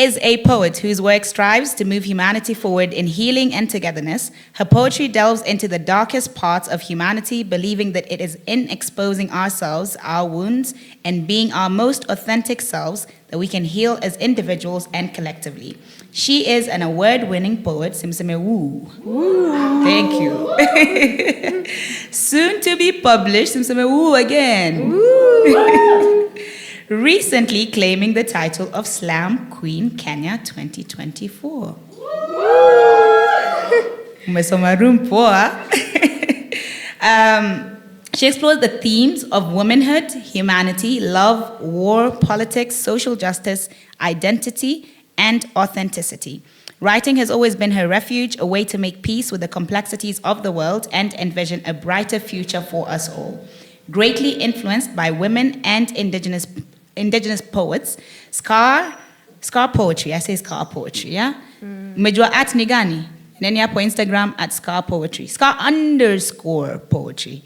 is a poet whose work strives to move humanity forward in healing and togetherness. Her poetry delves into the darkest parts of humanity, believing that it is in exposing ourselves, our wounds, and being our most authentic selves that we can heal as individuals and collectively. She is an award-winning poet, Simseme Woo. Thank you. Soon to be published, Simseme Woo again. Recently claiming the title of Slam Queen Kenya 2024. She explores the themes of womanhood, humanity, love, war, politics, social justice, identity, and authenticity. Writing has always been her refuge, a way to make peace with the complexities of the world and envision a brighter future for us all. Greatly influenced by women and indigenous poets, Scar poetry, I say Scar poetry, yeah? Mejua at Nigani, and then hapo Instagram at Scar poetry, Scar_poetry.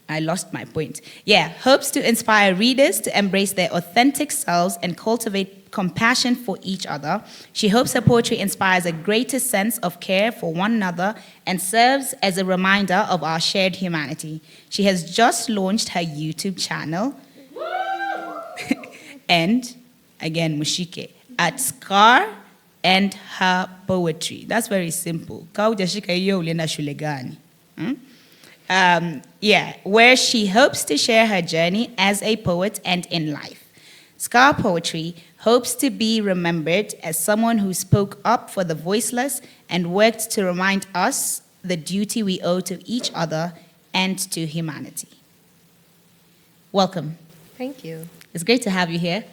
I lost my point. Yeah, hopes to inspire readers to embrace their authentic selves and cultivate compassion for each other. She hopes her poetry inspires a greater sense of care for one another and serves as a reminder of our shared humanity. She has just launched her YouTube channel, and again, Mushike, at Scar and Her Poetry. That's very simple. Where she hopes to share her journey as a poet and in life. Scar Poetry hopes to be remembered as someone who spoke up for the voiceless and worked to remind us the duty we owe to each other and to humanity. Welcome. Thank you. It's great to have you here.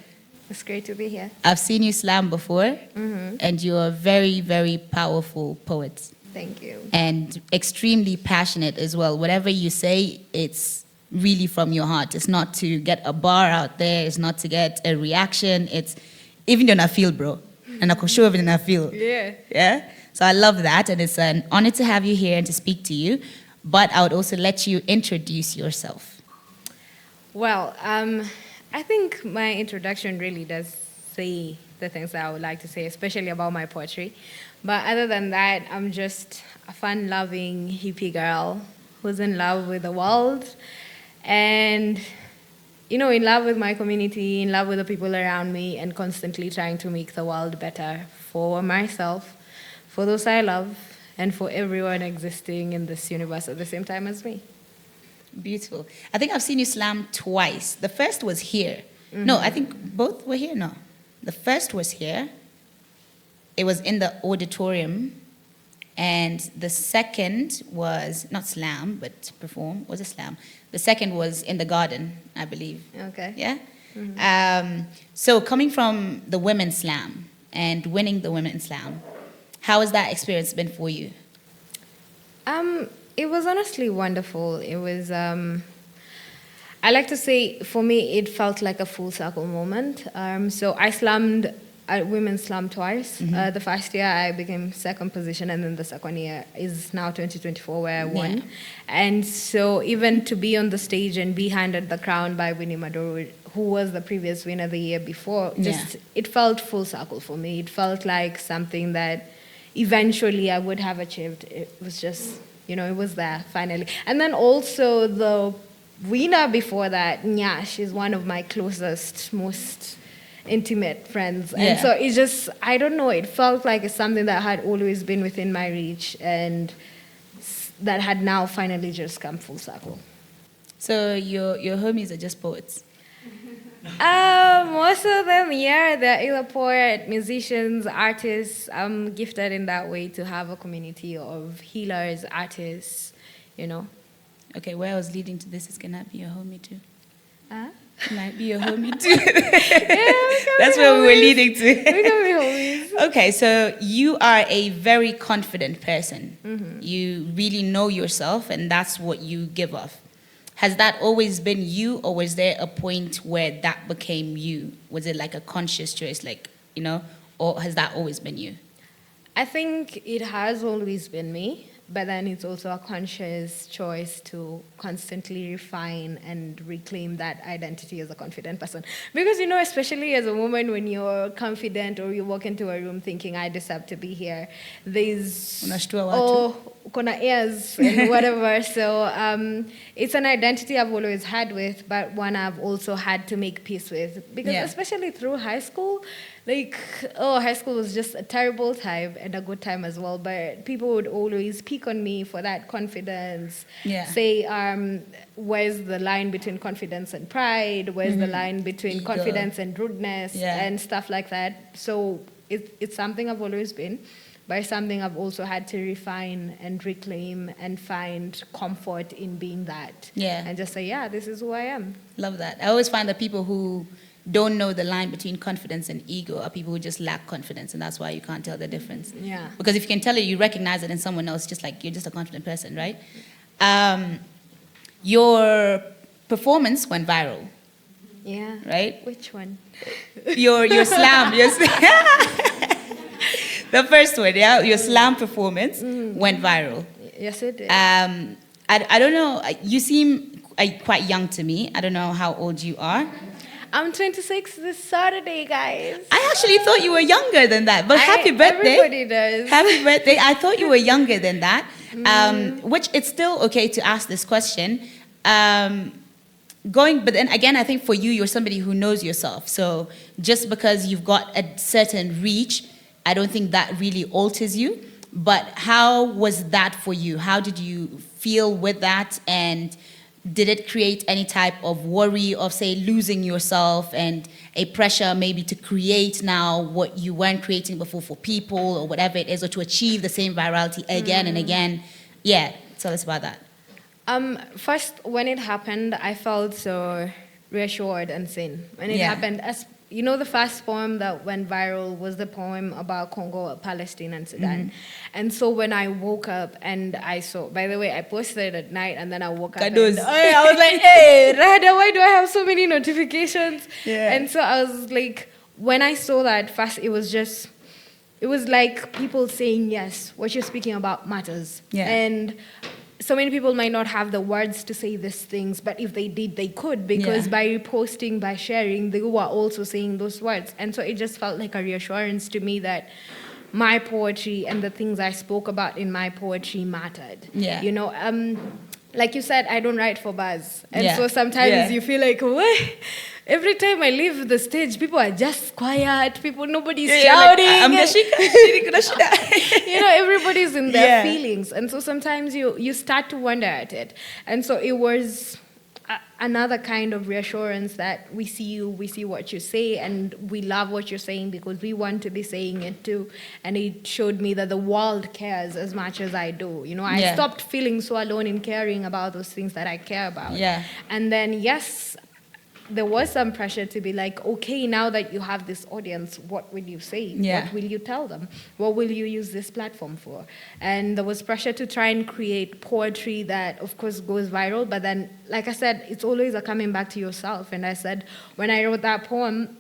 It's great to be here. I've seen you slam before, and you're a very, very powerful poet. Thank you. And extremely passionate as well. Whatever you say, it's really from your heart. It's not to get a bar out there. It's not to get a reaction. It's even though I feel, bro. And I can show even I feel. Yeah. Yeah? So I love that. And it's an honor to have you here and to speak to you. But I would also let you introduce yourself. Well, I think my introduction really does say the things that I would like to say, especially about my poetry. But other than that, I'm just a fun-loving hippie girl who's in love with the world and, in love with my community, in love with the people around me, and constantly trying to make the world better for myself, for those I love, and for everyone existing in this universe at the same time as me. Beautiful. I think I've seen you slam twice. The first was here. No, I think both were here. No. The first was here. It was in the auditorium. And the second was not slam, but perform. Was a slam. The second was in the garden, I believe. Okay. Yeah? So coming from the women's slam and winning the women's slam, how has that experience been for you? It was honestly wonderful. It was, I like to say, for me, it felt like a full circle moment. So I slammed, women's slam twice. The first year I became second position, and then the second year is now 2024 where I won. Yeah. And so even to be on the stage and be handed the crown by Winnie Maduro, who was the previous winner the year before, it felt full circle for me. It felt like something that eventually I would have achieved. It was just, it was there finally. And then also the winner before that, she's one of my closest, most intimate friends. And so it just, I don't know, it felt like it's something that had always been within my reach and that had now finally just come full circle. So your homies are just poets? Most of them, they're either poet, musicians, artists. I'm gifted in that way to have a community of healers, artists, Okay, where I was leading to this is, can I be your homie too? Can I be your homie too? That's where we were leading to. We can be homies. Okay, so you are a very confident person. You really know yourself, and that's what you give off. Has that always been you, or was there a point where that became you? Was it like a conscious choice, or has that always been you? I think it has always been me, but then it's also a conscious choice to constantly refine and reclaim that identity as a confident person. Because, especially as a woman, when you're confident or you walk into a room thinking, I deserve to be here, there's, kona airs and whatever. So it's an identity I've always had with, but one I've also had to make peace with. Because especially through high school, high school was just a terrible time and a good time as well. But people would always pick on me for that confidence. Say, where's the line between confidence and pride? Where's the line between confidence and rudeness and stuff like that? So it's something I've always been, but it's something I've also had to refine and reclaim and find comfort in being that. And just say, this is who I am. Love that. I always find that people who don't know the line between confidence and ego are people who just lack confidence, and that's why you can't tell the difference. Because if you can tell it, you recognize it in someone else, just like you're just a confident person, right? Your performance went viral. Right? Which one? Your slam. The first one, your slam performance went viral. Yes, it did. I don't know. You seem quite young to me. I don't know how old you are. I'm 26 this Saturday, guys. I actually thought you were younger than that, but happy birthday. Everybody does. Happy birthday. I thought you were younger than that, which it's still okay to ask this question. But then again, I think for you, you're somebody who knows yourself. So just because you've got a certain reach, I don't think that really alters you. But how was that for you? How did you feel with that? And did it create any type of worry of, say, losing yourself and a pressure maybe to create now what you weren't creating before for people or whatever it is, or to achieve the same virality again and again? Tell us about that. First, when it happened, I felt so reassured and sane. When it happened, the first poem that went viral was the poem about Congo, Palestine, and Sudan. And so when I woke up and I saw, by the way, I posted at night and then I woke up and I was like, hey, Rada, why do I have so many notifications? And so I was like, when I saw that first, it was like people saying, yes, what you're speaking about matters. And so many people might not have the words to say these things, but if they did, they could, because by reposting, by sharing, they were also saying those words. And so it just felt like a reassurance to me that my poetry and the things I spoke about in my poetry mattered. Like you said, I don't write for buzz. And so sometimes you feel like, what? Every time I leave the stage, people are just quiet. Nobody's shouting. Everybody's in their feelings. And so sometimes you start to wonder at it. And so it was another kind of reassurance that we see you, we see what you say, and we love what you're saying because we want to be saying it too. And it showed me that the world cares as much as I do. I stopped feeling so alone in caring about those things that I care about. And then, yes, there was some pressure to be like, okay, now that you have this audience, what will you say? What will you tell them? What will you use this platform for? And there was pressure to try and create poetry that, of course, goes viral. But then, like I said, it's always a coming back to yourself. And I said, when I wrote that poem,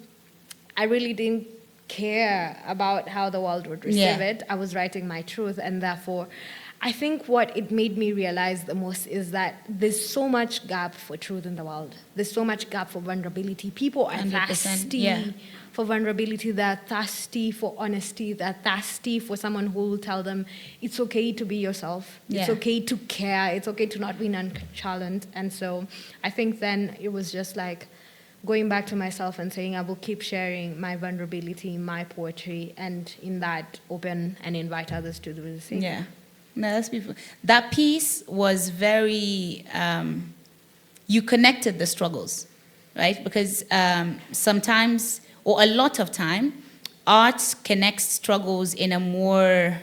I really didn't care about how the world would receive it. I was writing my truth, and therefore, I think what it made me realize the most is that there's so much gap for truth in the world. There's so much gap for vulnerability. People are thirsty for vulnerability. They're thirsty for honesty. They're thirsty for someone who will tell them it's okay to be yourself. It's okay to care. It's okay to not be nonchalant. And so I think then it was just like going back to myself and saying I will keep sharing my vulnerability, my poetry, and in that open and invite others to do the same. No, that's beautiful. That piece was very, you connected the struggles, right? Because sometimes, or a lot of time, art connects struggles in a more,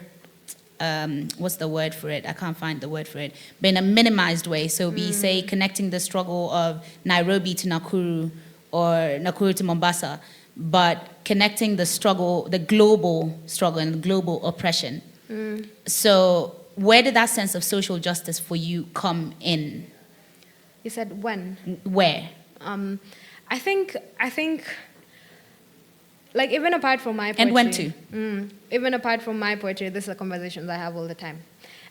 what's the word for it? I can't find the word for it. But in a minimized way. So we say connecting the struggle of Nairobi to Nakuru or Nakuru to Mombasa, but connecting the struggle, the global struggle and global oppression. So where did that sense of social justice for you come in? You said when? Where? I think Like, even apart from my poetry. And when to? Even apart from my poetry, this are conversations I have all the time.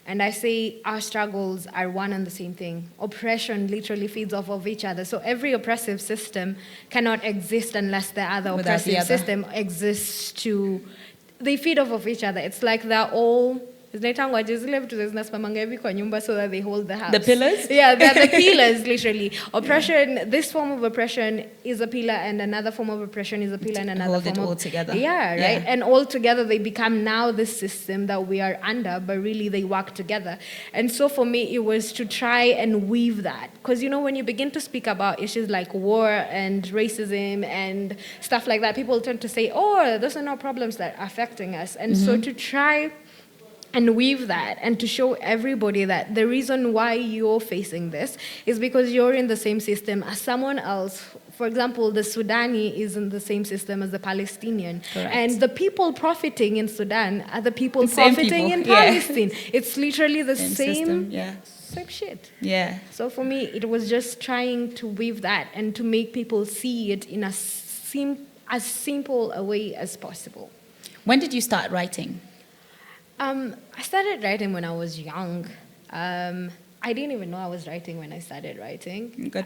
And I say our struggles are one and the same thing. Oppression literally feeds off of each other. So every oppressive system cannot exist unless the other Without the oppressive other. system exists to... They feed off of each other. It's like they're all... zinaitangwa je zile vitu zinasimamanga hivi kwa nyumba so that they hold the house. The pillars? Yeah, they're the pillars, literally. Oppression, this form of oppression is a pillar, and another form of oppression is a pillar, and another Hold form it of... all together. Yeah, right? And all together they become now this system that we are under, but really they work together. And so for me, it was to try and weave that. Because, you know, when you begin to speak about issues like war and racism and stuff like that, people tend to say, oh, those are not problems that are affecting us. And so to try and weave that and to show everybody that the reason why you're facing this is because you're in the same system as someone else. For example, the Sudani is in the same system as the Palestinian. Correct. And the people profiting in Sudan are the people Same profiting people, in yeah. Palestine. It's literally the Same same system, yeah. same shit. Yeah. So for me, it was just trying to weave that and to make people see it in as simple a way as possible. When did you start writing? I started writing when I was young. I didn't even know I was writing when I started writing. I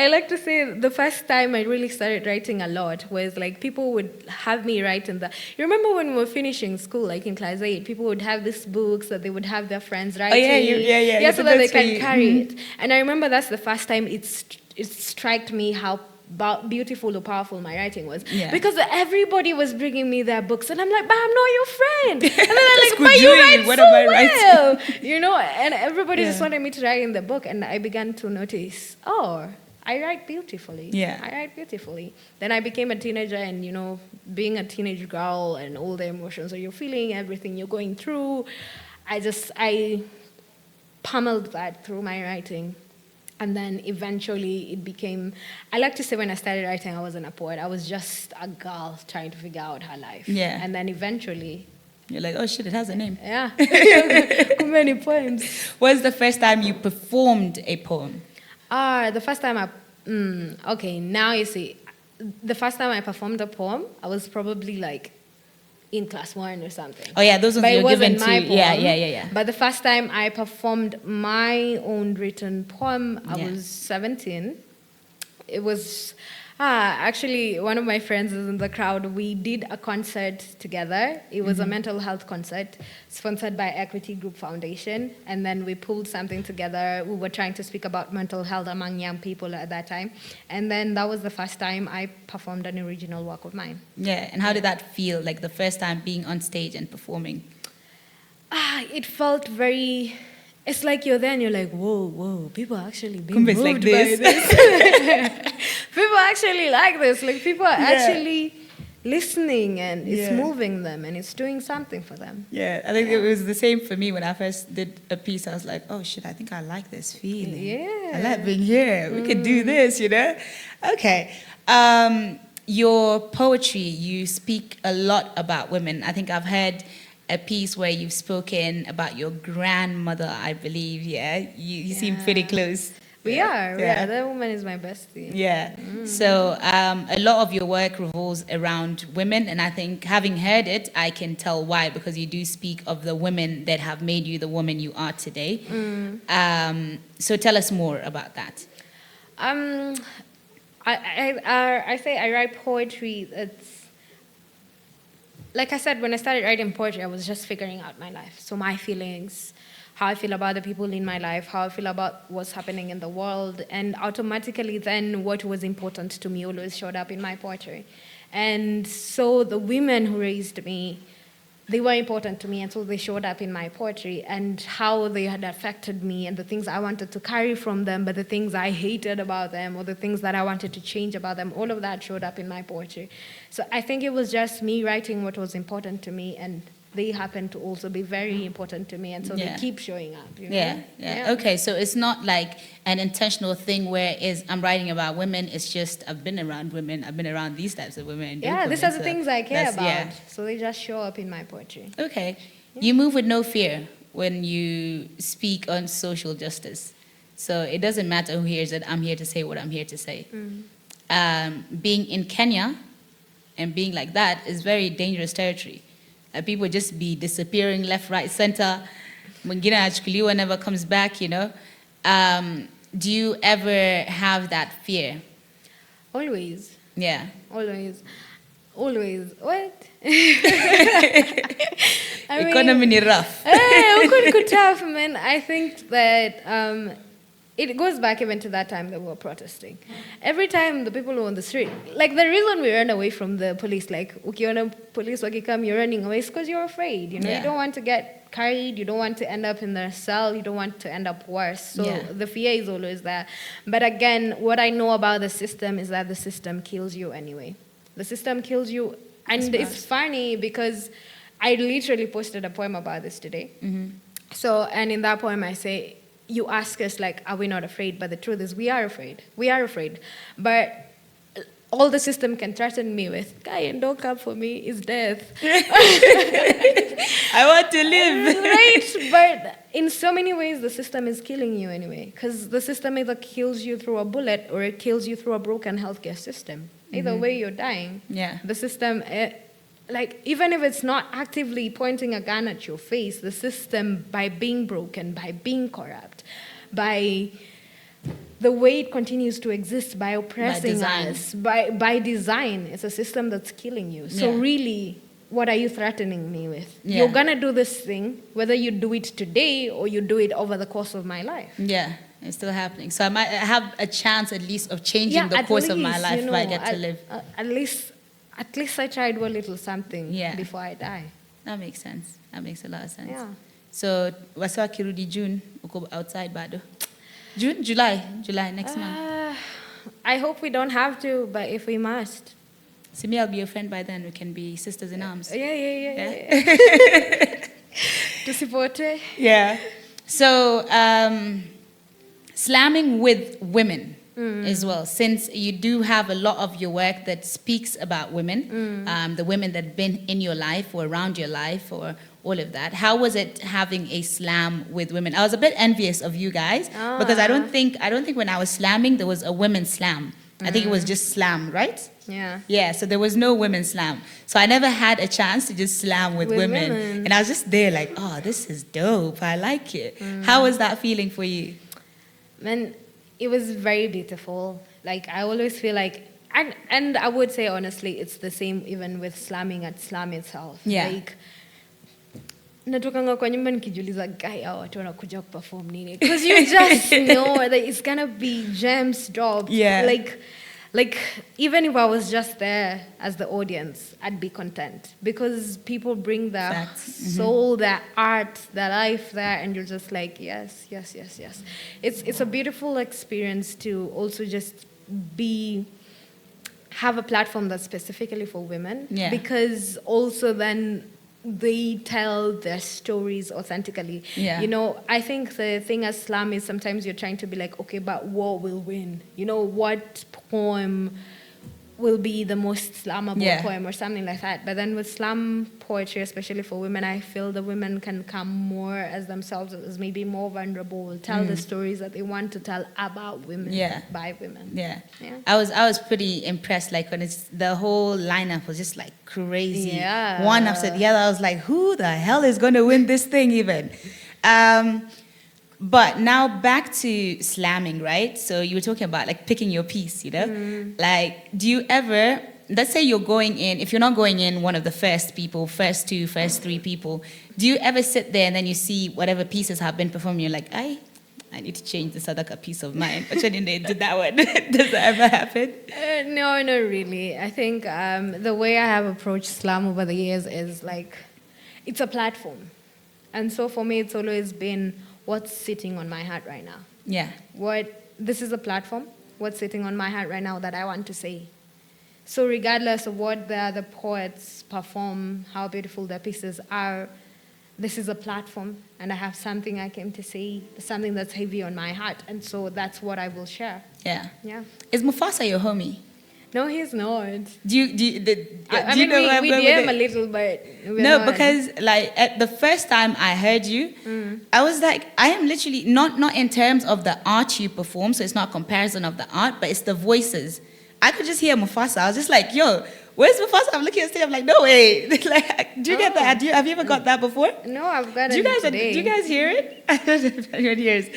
like to say the first time I really started writing a lot was like people would have me write in the... You remember when we were finishing school, like in class 8, people would have these books that they would have their friends writing. Yeah, so that they can carry it. And I remember that's the first time it struck me how beautiful or powerful my writing was. Yeah. Because everybody was bringing me their books, and I'm like, but I'm not your friend. And then they're like, Could but you write what so am I well. writing? You know, and everybody just wanted me to write in the book, and I began to notice, oh, I write beautifully. Yeah. I write beautifully. Then I became a teenager, and, you know, being a teenage girl and all the emotions that you're feeling, everything you're going through, I pummeled that through my writing. And then eventually it became... I like to say when I started writing, I wasn't a poet. I was just a girl trying to figure out her life. Yeah. And then eventually... You're like, oh shit, it has a name. Yeah. Too many poems. When's the first time you performed a poem? The first time okay, now you see. The first time I performed a poem, I was probably like in class 1 or something. Oh yeah, those ones But you're it wasn't given to... my poem. Yeah. But the first time I performed my own written poem, I was 17. It was... actually, one of my friends is in the crowd. We did a concert together. It was a mental health concert sponsored by Equity Group Foundation. And then we pulled something together. We were trying to speak about mental health among young people at that time. And then that was the first time I performed an original work of mine. Yeah, and how did that feel, like the first time being on stage and performing? It felt very... It's like you're there and you're like, whoa, people are actually being moved like by this. People actually like this. Like, people are actually listening, and it's moving them, and it's doing something for them. Yeah, I think it was the same for me when I first did a piece. I was like, oh shit, I think I like this feeling. Yeah. I like being here. We could do this, you know? Okay. Your poetry, you speak a lot about women. I think I've heard a piece where you've spoken about your grandmother, I believe, You seem pretty close. We are. That woman is my bestie. Yeah. So a lot of your work revolves around women, and I think having heard it, I can tell why, because you do speak of the women that have made you the woman you are today. So tell us more about that. I say I write poetry that's... Like I said, when I started writing poetry, I was just figuring out my life. So my feelings, how I feel about the people in my life, how I feel about what's happening in the world. And automatically then what was important to me always showed up in my poetry. And so the women who raised me, they were important to me, and so they showed up in my poetry, and how they had affected me, and the things I wanted to carry from them, but the things I hated about them, or the things that I wanted to change about them, all of that showed up in my poetry. So I think it was just me writing what was important to me, and they happen to also be very important to me, and so they keep showing up. You know? Yeah. Okay, so it's not like an intentional thing where I'm writing about women. It's just I've been around women. I've been around these types of women. Yeah, these are the things I care about. Yeah. So they just show up in my poetry. Okay. You move with no fear when you speak on social justice. So it doesn't matter who hears it. I'm here to say what I'm here to say. being in Kenya and being like that is very dangerous territory. People just be disappearing left, right, center. Mwingine anachukuliwa, never comes back, you know. Do you ever have that fear? Always. Yeah. Always. What? Economy ni rough. Tough, man. I think that it goes back even to that time that we were protesting. Every time the people were on the street, like the reason we ran away from the police, like ukiona police wakikam, you're running away, is because you're afraid. You know, you don't want to get carried, you don't want to end up in the cell, you don't want to end up worse. So the fear is always there. But again, what I know about the system is that the system kills you anyway. The system kills you, and it's funny because I literally posted a poem about this today. So, and in that poem I say, you ask us, like, are we not afraid? But the truth is, we are afraid. We are afraid. But all the system can threaten me with, guy, and don't come for me, is death. I want to live. Right? But in so many ways, the system is killing you anyway. Because the system either kills you through a bullet or it kills you through a broken healthcare system. Either way, you're dying. Yeah. The system... like, even if it's not actively pointing a gun at your face, the system, by being broken, by being corrupt, by the way it continues to exist, by oppressing us, by design, it's a system that's killing you. So really, what are you threatening me with? You're going to do this thing, whether you do it today or you do it over the course of my life. Yeah, it's still happening. So I might have a chance at least of changing the course of my life if I get to live. At least I tried a little something before I die. That makes sense. That makes a lot of sense. Yeah. So, wasa kirudi June, uko outside bado? June? July next month. I hope we don't have to, but if we must. See me, I'll be your friend by then. We can be sisters in arms. Yeah. To support it. Yeah. So, slamming with women. As well, since you do have a lot of your work that speaks about women, the women that have been in your life or around your life or all of that. How was it having a slam with women? I was a bit envious of you guys because I don't think when I was slamming there was a women's slam. I think it was just slam, right? Yeah. Yeah, so there was no women's slam. So I never had a chance to just slam with women. And I was just there like, oh, this is dope. I like it. How was that feeling for you? Man, it was very beautiful. Like, I always feel like, and I would say honestly, it's the same even with slamming at slam itself. Yeah. Like, natokanga kwa nyumba nikijiuliza, guy, hao watu wanakuja kuperform nini? Because you just know that it's gonna be gems dropped. Yeah. Like, even if I was just there as the audience, I'd be content. Because people bring their soul, their art, their life there, and you're just like, yes. It's a beautiful experience to also just have a platform that's specifically for women. Yeah. Because also then they tell their stories authentically. Yeah. You know, I think the thing as slam is sometimes you're trying to be like, okay, but what will win? You know, what poem will be the most slammable poem or something like that. But then with slam poetry, especially for women, I feel the women can come more as themselves, as maybe more vulnerable, tell the stories that they want to tell about women, by women. Yeah. I was pretty impressed, like when the whole lineup was just like crazy. Yeah. One after the other, I was like, who the hell is going to win this thing even? But now back to slamming, right? So you were talking about like picking your piece, you know? Like, do you ever, let's say you're going in, if you're not going in one of the first people, first two, first three people, do you ever sit there and then you see whatever pieces have been performed, you're like, I need to change this other piece of mine. But you didn't do that one. Does that ever happen? No, not really. I think the way I have approached slam over the years is like, it's a platform. And so for me, it's always been, what's sitting on my heart right now? Yeah. This is a platform. What's sitting on my heart right now that I want to say? So regardless of what the other poets perform, how beautiful their pieces are, this is a platform, and I have something I came to say, something that's heavy on my heart, and so that's what I will share. Yeah. Yeah. Is Mufasa your homie? No, he's not. Do you know we DM a little, but no, because like at the first time I heard you, I was like, I am literally not in terms of the art you perform, so it's not comparison of the art, but it's the voices. I could just hear Mufasa. I was just like, yo, where's Mufasa? I'm looking at stage. I'm like, no way. Like, do you get that? Have you ever got that before? No, I've got Do you it guys today. do you guys hear it? I don't know if anyone hears.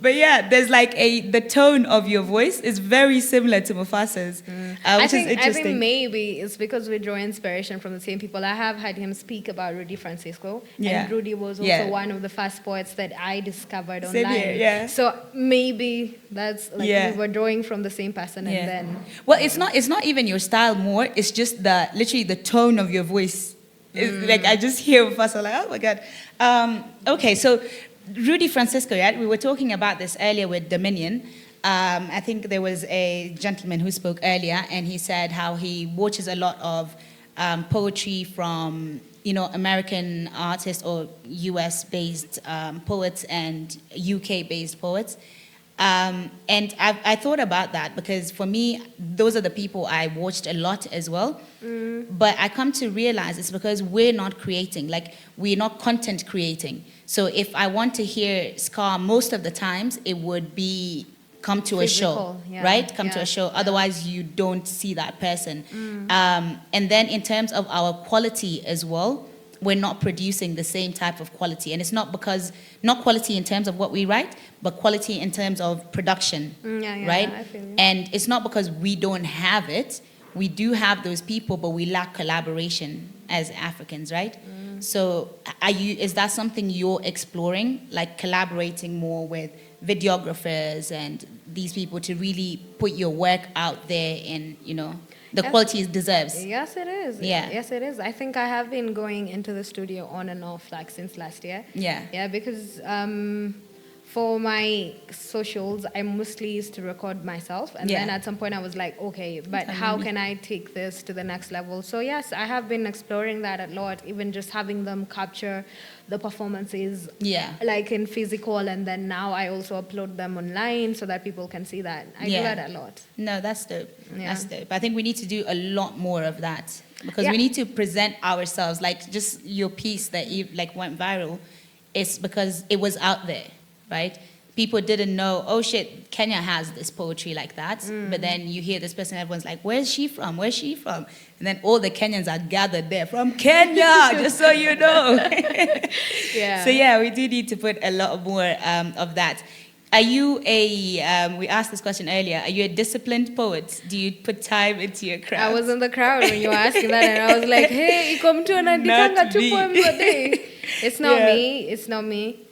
But yeah, there's like the tone of your voice is very similar to Mufasa's, which is interesting. I think maybe it's because we draw inspiration from the same people. I have had him speak about Rudy Francisco, and Rudy was also one of the first poets that I discovered Same online. here, yeah. So maybe that's like we were drawing from the same person, and then. Well, it's not even your style more. It's just literally the tone of your voice. Like I just hear Mufasa, like, oh my god. Okay, so. Rudy Francisco, right? We were talking about this earlier with Dominion. I think there was a gentleman who spoke earlier, and he said how he watches a lot of poetry from, American artists or US-based poets and UK-based poets. And I thought about that because for me, those are the people I watched a lot as well. But I come to realize it's because we're not creating, like we're not content creating. So if I want to hear Scar, most of the times it would be come to Physical, a show, right? Come to a show. Otherwise, you don't see that person. And then in terms of our quality as well, we're not producing the same type of quality. And it's not quality in terms of what we write, but quality in terms of production, right? I feel you. And it's not because we don't have it. We do have those people, but we lack collaboration as Africans, right? So is that something you're exploring, like collaborating more with videographers and these people to really put your work out there and, the quality it deserves? Yes, it is. Yeah. Yes, it is. I think I have been going into the studio on and off like since last year. Yeah. Yeah, because for my socials, I mostly used to record myself. And then at some point I was like, okay, but how can I take this to the next level? So yes, I have been exploring that a lot, even just having them capture the performances like in physical, and then now I also upload them online so that people can see that. I do that a lot. No, that's dope. That's dope. I think we need to do a lot more of that because we need to present ourselves. Like just your piece that went viral, it's because it was out there, right? People didn't know, oh shit, Kenya has this poetry like that. But then you hear this person, everyone's like, where's she from? Where's she from? And then all the Kenyans are gathered there from Kenya, just so you know. So we do need to put a lot more of that. Are you we asked this question earlier, are you a disciplined poet? Do you put time into your craft? I was in the crowd when you were asking that, and I was like, hey, come to an 2 poems a day. It's not me.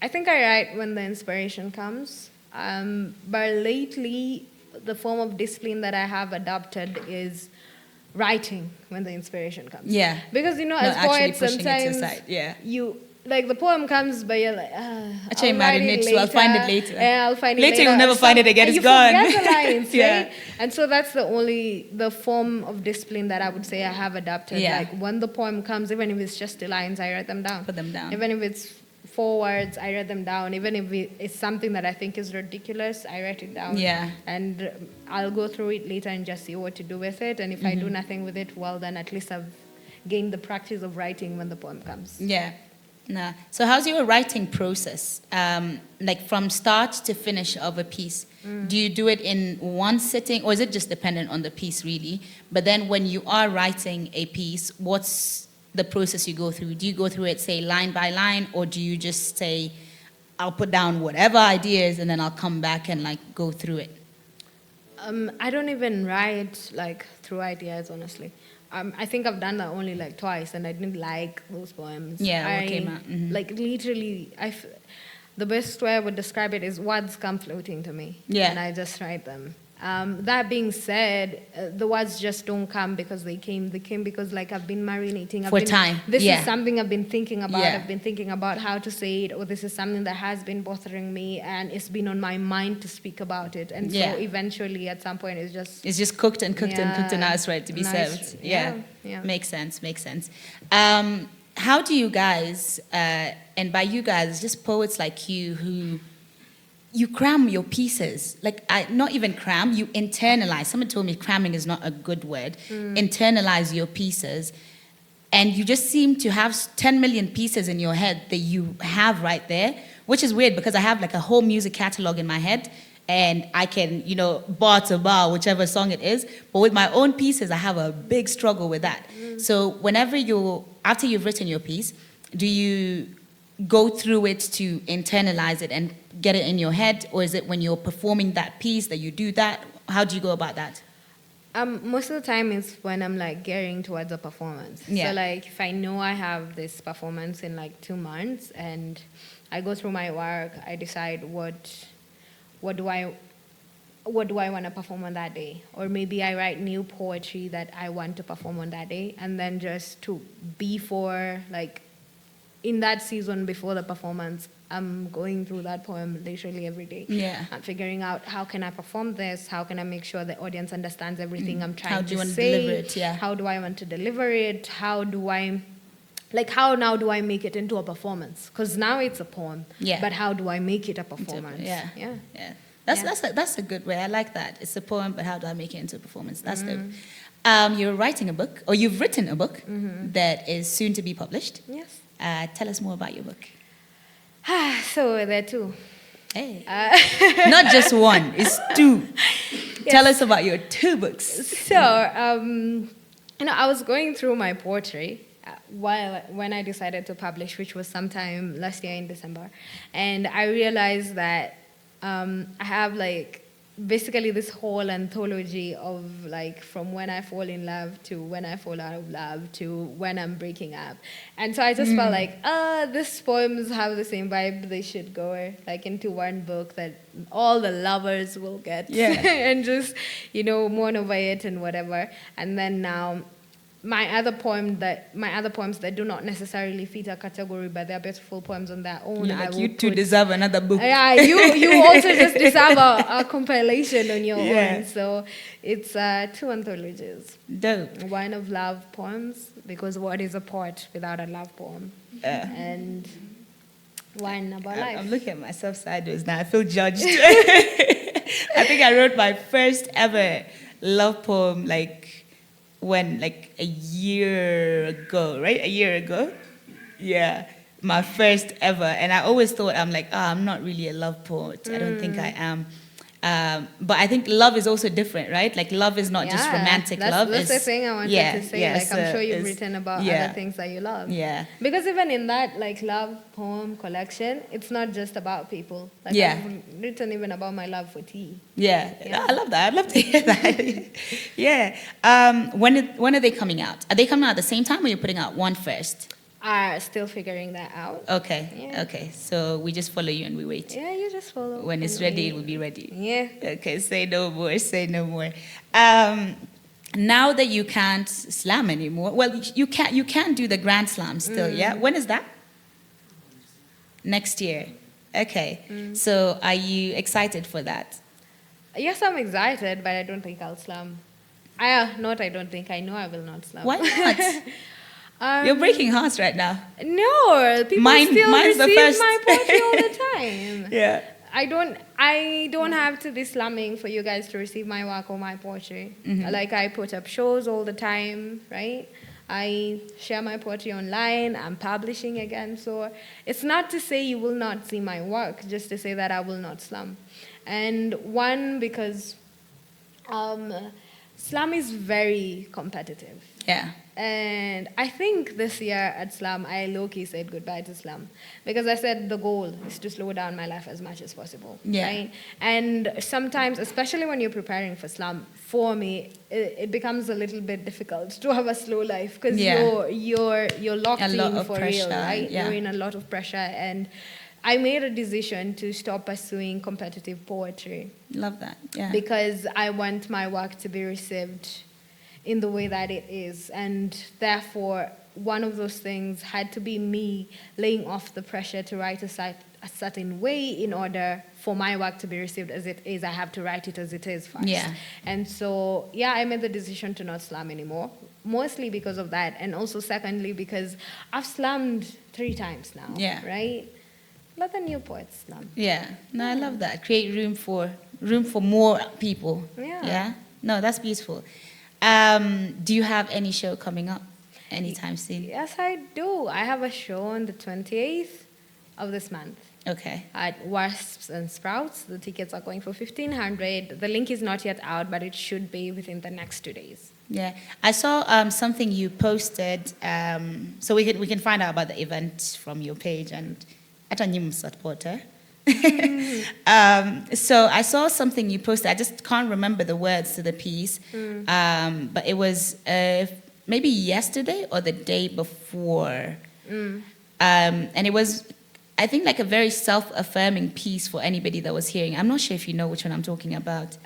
I think I write when the inspiration comes. But lately, the form of discipline that I have adopted is writing when the inspiration comes. Yeah. Because, as poets, sometimes the poem comes, but you're like, actually, I'll write it later. I'll find it later. Yeah, I'll find it later. Later, you'll never find it again. It's gone. You forget the lines, right? And so that's the form of discipline that I would say I have adopted. Like when the poem comes, even if it's just the lines, I write them down. Put them down. Even if it's 4 words, I write them down. Even if it's something that I think is ridiculous, I write it down. Yeah. And I'll go through it later and just see what to do with it. And if I do nothing with it, well, then at least I've gained the practice of writing when the poem comes. Yeah. Nah. So how's your writing process? Like from start to finish of a piece? Do you do it in one sitting, or is it just dependent on the piece really? But then when you are writing a piece, what's the process you go through? Do you go through it, say, line by line, or do you just say, I'll put down whatever ideas and then I'll come back and go through it? I don't even write through ideas, honestly. I think I've done that only twice, and I didn't like those poems. Yeah, what came out. Literally, the best way I would describe it is words come floating to me, and I just write them. That being said, the words just don't come because they came. They came because I've been marinating. Time. This is something I've been thinking about. I've been thinking about how to say it, or this is something that has been bothering me, and it's been on my mind to speak about it. And so eventually, at some point, it's just cooked and cooked and cooked, and now it's ready to be served. Yeah. Makes sense. How do you guys, and by you guys, just poets like you who you cram your pieces, not even cram, you internalize. Someone told me cramming is not a good word. Internalize your pieces, and you just seem to have 10 million pieces in your head that you have right there, which is weird because I have a whole music catalog in my head, and I can, bar to bar, whichever song it is. But with my own pieces, I have a big struggle with that. So after you've written your piece, do you go through it to internalize it and get it in your head? Or is it when you're performing that piece that you do that? How do you go about that? Most of the time it's when I'm like gearing towards a performance. Yeah. So like if I know I have this performance in like 2 months and I go through my work, I decide what do I want to perform on that day? Or maybe I write new poetry that I want to perform on that day, and then just to before, like in that season before the performance, I'm going through that poem literally every day. Yeah. I'm figuring out how can I perform this? How can I make sure the audience understands everything I'm trying How do you to want to say? deliver it? Yeah. How do I want to deliver it? How now do I make it into a performance? Because now it's a poem. Yeah. But how do I make it a performance? Yeah. Yeah. That's a good way. I like that. It's a poem, but how do I make it into a performance? That's dope. You're writing a book, or you've written a book that is soon to be published. Yes. Tell us more about your book. So there are 2. Hey. Not just one, it's 2. Yes. Tell us about your 2 books. So, I was going through my poetry when I decided to publish, which was sometime last year in December. And I realized that I have like basically this whole anthology of like from when I fall in love to when I fall out of love to when I'm breaking up. And so I just felt like, these poems have the same vibe. They should go like into one book that all the lovers will get and just, mourn over it and whatever. And then now my other poems that do not necessarily fit a category, but they're beautiful poems on their own. You two deserve another book. Yeah, you also just deserve a compilation on your own. So it's 2 anthologies. Dope. One of love poems, because what is a poet without a love poem? And one about life. I'm looking at myself sideways now. I feel judged. I think I wrote my first ever love poem a year ago, right? A year ago. Yeah. My first ever. And I always thought, I'm not really a love poet. I don't think I am. But I think love is also different, right? Like love is not just romantic love. That's the thing I wanted to say. I'm sure you've written about other things that you love. Yeah. Because even in that love poem collection, it's not just about people. I've written even about my love for tea. Yeah. I love that. I'd love to hear that. Yeah. When are they coming out? Are they coming out at the same time, or you're putting out one first? Still figuring that out. Okay. Yeah. Okay. So we just follow you and we wait. Yeah, you just follow. When it's ready, it will be ready. Yeah. Okay. Say no more. Say no more. Now that you can't slam anymore, well, you can do the Grand Slam still. Yeah. When is that? Next year. Okay. So are you excited for that? Yes, I'm excited, but I don't think I'll slam. I don't think. I know I will not slam. Why not? You're breaking hearts right now. No, people mine's still the receive first. my poetry all the time. Yeah. I don't have to be slamming for you guys to receive my work or my poetry. Like I put up shows all the time, right? I share my poetry online. I'm publishing again. So it's not to say you will not see my work, just to say that I will not slam. And one, because slam is very competitive. Yeah. And I think this year at Slam, I low-key said goodbye to Slam. Because I said the goal is to slow down my life as much as possible. Yeah. Right? And sometimes, especially when you're preparing for Slam, for me, it becomes a little bit difficult to have a slow life. Because you're locked in for real, right? Yeah. You're in a lot of pressure. And I made a decision to stop pursuing competitive poetry. Love that. Yeah. Because I want my work to be received in the way that it is, and therefore one of those things had to be me laying off the pressure to write a certain way in order for my work to be received as it is. I have to write it as it is first. Yeah. And so I made the decision to not slam anymore, mostly because of that, and also secondly because I've slammed 3 times now. Yeah. Right? Let the new poets slam. Yeah. No, I love that. Create room for more people. Yeah. Yeah. No, that's beautiful. Do you have any show coming up anytime soon? Yes, I do. I have a show on the 28th. of this month. Okay. At Wasps and Sprouts. The tickets are going for $1,500. The link is not yet out, but it should be within the next 2 days. Yeah, I saw something you posted. So we can find out about the event from your page, and at a new supporter. So I saw something you posted. I just can't remember the words to the piece, but it was maybe yesterday or the day before, and it was, I think, like a very self-affirming piece for anybody that was hearing. I'm not sure if you know which one I'm talking about.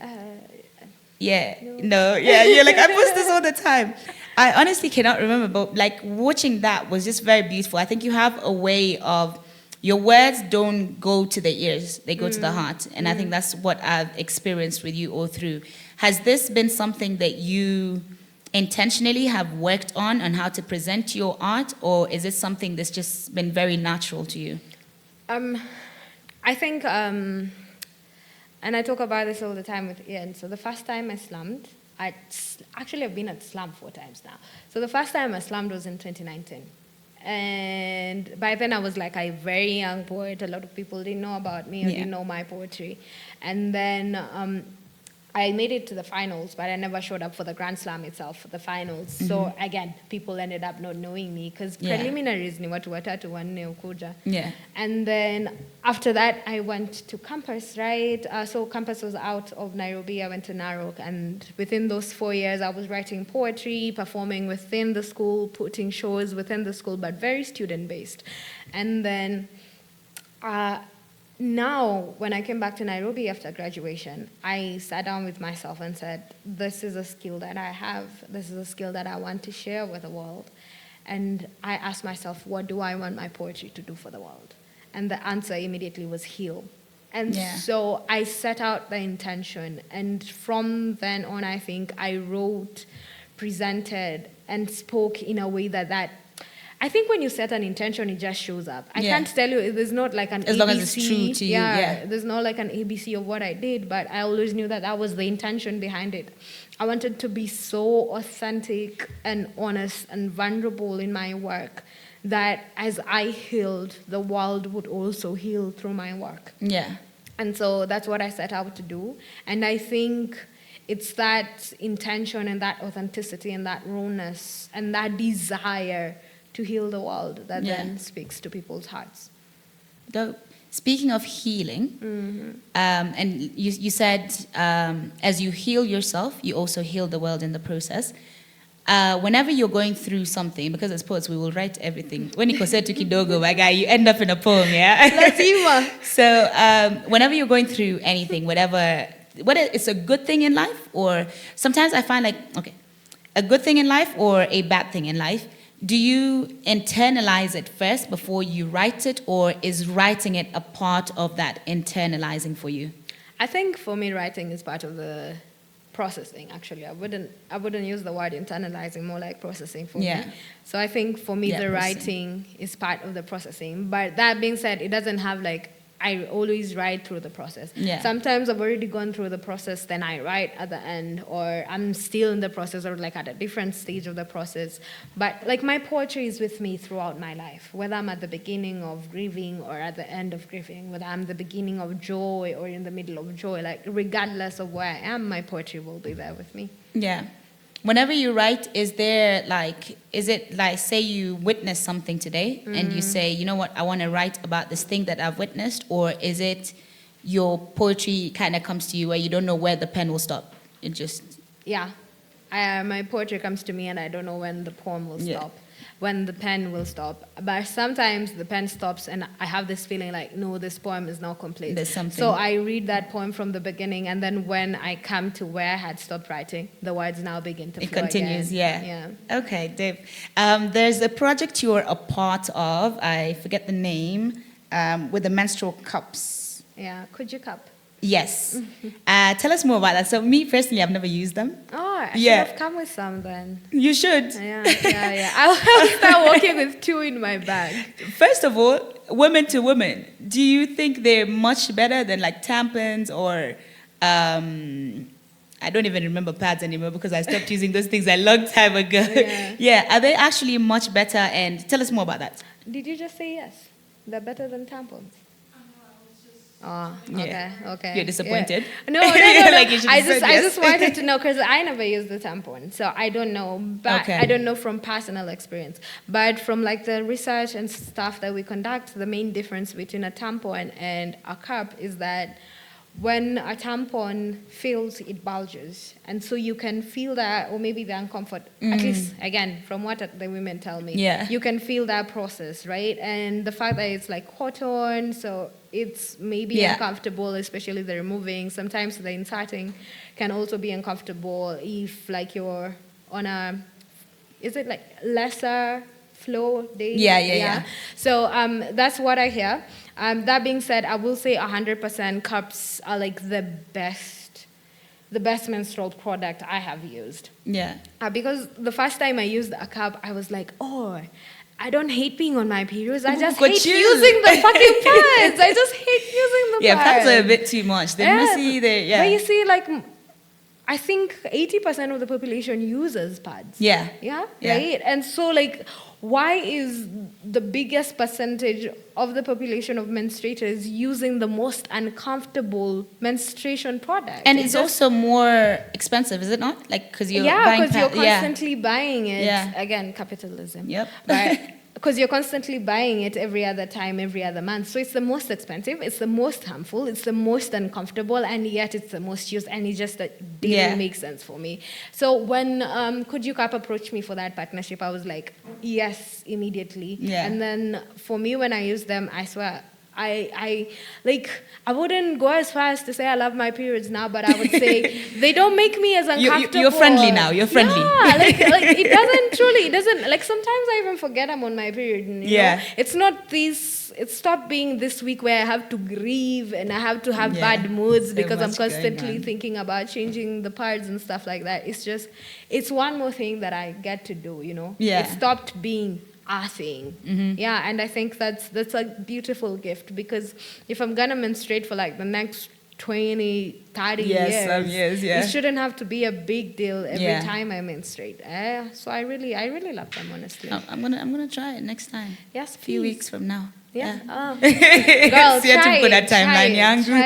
Yeah, no, yeah, you're like, I post this all the time. I honestly cannot remember, but like watching that was just very beautiful. I think you have a way of, your words don't go to the ears, they go to the heart. And I think that's what I've experienced with you all through. Has this been something that you intentionally have worked on how to present your art, or is it something that's just been very natural to you? I think, and I talk about this all the time with Ian. So the first time I slummed, actually I've been at slum 4 times now. So the first time I slummed was in 2019. And by then I was like a very young poet. A lot of people didn't know about me or didn't know my poetry. And then I made it to the finals, but I never showed up for the Grand Slam itself, for the finals. So again, people ended up not knowing me because preliminaries ni watu watatu wanne ukuja. Yeah. And then after that, I went to campus, right? So campus was out of Nairobi. I went to Narok, and within those 4 years, I was writing poetry, performing within the school, putting shows within the school, but very student-based. And then now, when I came back to Nairobi after graduation, I sat down with myself and said, this is a skill that I have. This is a skill that I want to share with the world. And I asked myself, what do I want my poetry to do for the world? And the answer immediately was heal. And so I set out the intention. And from then on, I think I wrote, presented, and spoke in a way that I think when you set an intention, it just shows up. I can't tell you, there's not like an ABC. As long as it's true to you, There's not like an ABC of what I did, but I always knew that was the intention behind it. I wanted to be so authentic and honest and vulnerable in my work that as I healed, the world would also heal through my work. Yeah. And so that's what I set out to do. And I think it's that intention and that authenticity and that rawness and that desire to heal the world that then speaks to people's hearts. So, speaking of healing, and you said as you heal yourself, you also heal the world in the process. Whenever you're going through something, because as poets we will write everything. When you said to kidogo, my guy, you end up in a poem, yeah? So whenever you're going through anything, whether it's a good thing in life, or sometimes I find a good thing in life or a bad thing in life, do you internalize it first before you write it, or is writing it a part of that internalizing for you? I think for me, writing is part of the processing, actually. I wouldn't use the word internalizing, more like processing for me. So I think for me, the writing is part of the processing. But that being said, it doesn't have I always write through the process. Sometimes I've already gone through the process, then I write at the end, or I'm still in the process or at a different stage of the process. But my poetry is with me throughout my life, whether I'm at the beginning of grieving or at the end of grieving, whether I'm the beginning of joy or in the middle of joy, regardless of where I am, my poetry will be there with me. Yeah. Whenever you write, is it say you witness something today and you say, you know what, I want to write about this thing that I've witnessed, or is it your poetry kind of comes to you where you don't know where the pen will stop? It just... Yeah. My poetry comes to me and I don't know when the poem will stop, when the pen will stop. But sometimes the pen stops and I have this feeling no, this poem is now complete. There's something. So I read that poem from the beginning, and then when I come to where I had stopped writing, the words now begin to flow. It continues, again. Okay, Dave. There's a project you're a part of, I forget the name, with the menstrual cups. Yeah, could you cup? Yes. Tell us more about that. So me personally, I've never used them. Oh, I should have come with some then. You should. Yeah. I'll start walking with 2 in my bag. First of all, women to women, do you think they're much better than tampons or... I don't even remember pads anymore because I stopped using those things a long time ago. Yeah, are they actually much better? And tell us more about that. Did you just say yes? They're better than tampons. Oh, Yeah. okay. You're disappointed? Yeah. No. Like you should have I said just yes. wanted to know because I never used the tampon, so I don't know. But Okay. I don't know from personal experience. But from like the research and stuff that we conduct, the main difference between a tampon and a cup is that when a tampon fills, it bulges, and so you can feel that, or maybe the uncomfort. At least, again, from what the women tell me, Yeah. you can feel that process, right? And the fact that it's like cotton, so it's maybe uncomfortable, especially the removing. Sometimes the inserting can also be uncomfortable if like you're on a, is it like lesser flow day? Yeah. So that's what I hear. That being said, I will say 100% cups are like the best menstrual product I have used. Yeah. Because the first time I used a cup, I was like, oh, I don't hate being on my periods. I just hate using the fucking pads. I just hate using the pads. Yeah, pads are a bit too much. They're messy. But you see, like, I think 80% of the population uses pads. Yeah. Yeah, right? And so, like, why is the biggest percentage of the population of menstruators using the most uncomfortable menstruation product? And it's also more expensive, is it not? Like, because you're buying because you're constantly buying it. Yeah. Again, capitalism. Yep. Because you're constantly buying it every other time, every other month. So it's the most expensive, it's the most harmful, it's the most uncomfortable, and yet it's the most used, and it just didn't make sense for me. So when Could You Cup approached me for that partnership, I was like, yes, immediately. Yeah. And then for me, when I use them, I swear, I wouldn't go as far as to say I love my periods now, but I would say they don't make me as uncomfortable. You're friendly now. You're friendly. Yeah, it doesn't. Like sometimes I even forget I'm on my period. You know? It's not this. It stopped being this week where I have to grieve and I have to have bad moods because I'm constantly thinking about changing the pads and stuff like that. It's one more thing that I get to do. You know. Yeah. It stopped being a thing. Yeah, and I think that's a beautiful gift, because if I'm gonna menstruate for like the next 20, 30 years, it shouldn't have to be a big deal every time I menstruate. So I really love them, honestly. I'm gonna try it next time. Yes, a few weeks from now. Yeah. Oh. Girl, try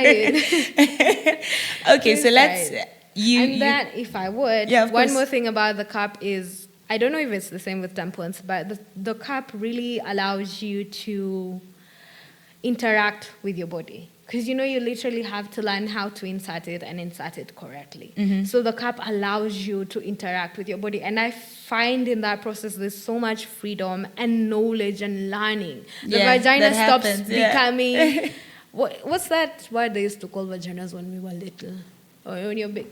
it. Okay, please so let's then if I would, one more thing about the cup is, I don't know if it's the same with tampons, but the cup really allows you to interact with your body. Because, you literally have to learn how to insert it and insert it correctly. So the cup allows you to interact with your body. And I find in that process there's so much freedom and knowledge and learning. The vagina stops becoming... What's that word they used to call vaginas when we were little? Or when you're big...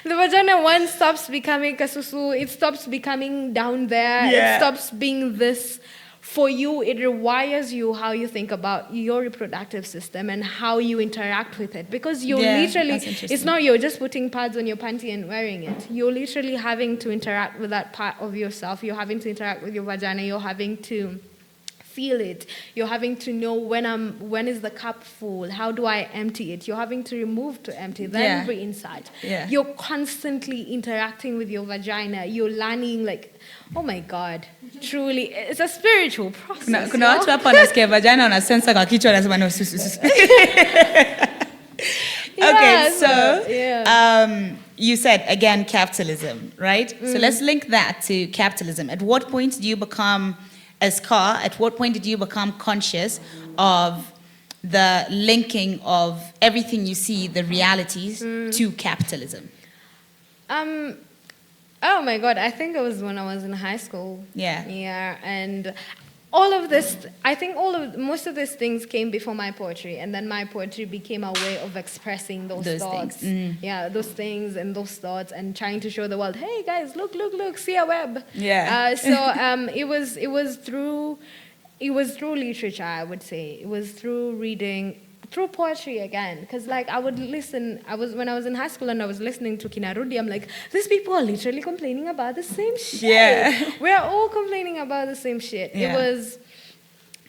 the vagina once stops becoming kasusu, it stops becoming down there, it stops being this. For you, it rewires you how you think about your reproductive system and how you interact with it. Because you're literally, it's not you're just putting pads on your panty and wearing it. You're literally having to interact with that part of yourself. You're having to interact with your vagina. You're having to feel it. You're having to know when is the cup full? How do I empty it? You're having to remove to empty, then reinsert. You're constantly interacting with your vagina. You're learning, like, oh my God, truly, it's a spiritual process. Kuna watu hapa wanasikia vagina wanasensa kwa kichwa wanasema no susu. Okay, so you said again capitalism, right? So let's link that to capitalism. At what point did you become at what point did you become conscious of the linking of everything you see, the realities, to capitalism? Oh my God, I think it was when I was in high school. Yeah, and all of this, I think most of these things came before my poetry, and then my poetry became a way of expressing those thoughts. Yeah, those things and those thoughts, and trying to show the world, hey guys, look, see a web. It was through literature, I would say. It was through reading, through poetry again, because like I would listen. When I was in high school and I was listening to Kinarudi, I'm like, these people are literally complaining about the same shit. We're all complaining about the same shit. It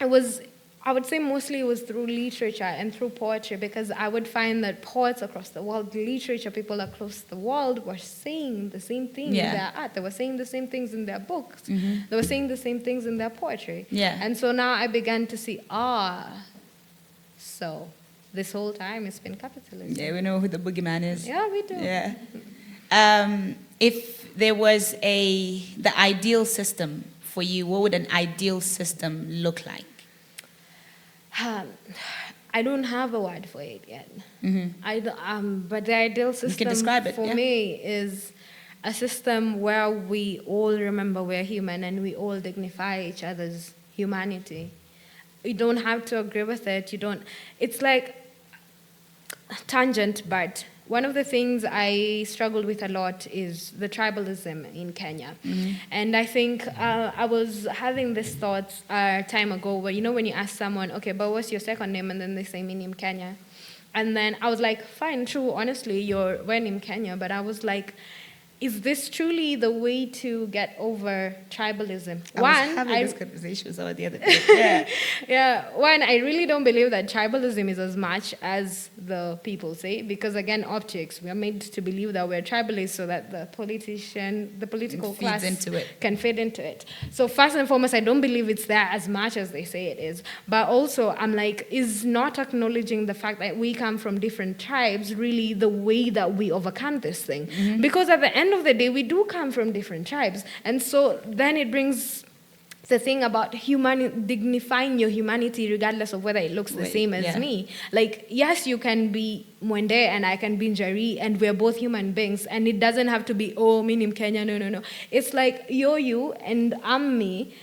was I would say mostly it was through literature and through poetry, because I would find that poets across the world, literature people across the world were saying the same thing in their art. They were saying the same things in their books. They were saying the same things in their poetry. And so now I began to see, so this whole time it's been capitalism. Yeah, we know who the boogeyman is. Yeah, we do. Yeah. If there was the ideal system for you, what would an ideal system look like? I don't have a word for it yet. But the ideal system for me is a system where we all remember we're human and we all dignify each other's humanity. You don't have to agree with it. It's like tangent, but one of the things I struggled with a lot is the tribalism in Kenya. And I think I was having this thought a time ago where, when you ask someone, okay, but what's your second name? And then they say, Minim Kenya. And then I was like, fine, true, honestly, we're in Kenya. But I was like, is this truly the way to get over tribalism? I was having this conversation with the other day. One, I really don't believe that tribalism is as much as the people say, because again, optics, we are made to believe that we're tribalists so that the political class can fit into it. So first and foremost, I don't believe it's there as much as they say it is. But also, I'm like, is not acknowledging the fact that we come from different tribes really the way that we overcome this thing? Because at the end of the day, we do come from different tribes. And so then it brings the thing about dignifying your humanity regardless of whether it looks the same as me. Like, yes, you can be Mwende and I can be Njeri and we're both human beings, and it doesn't have to be, Minim Kenya, no. It's like, you're you and I'm me.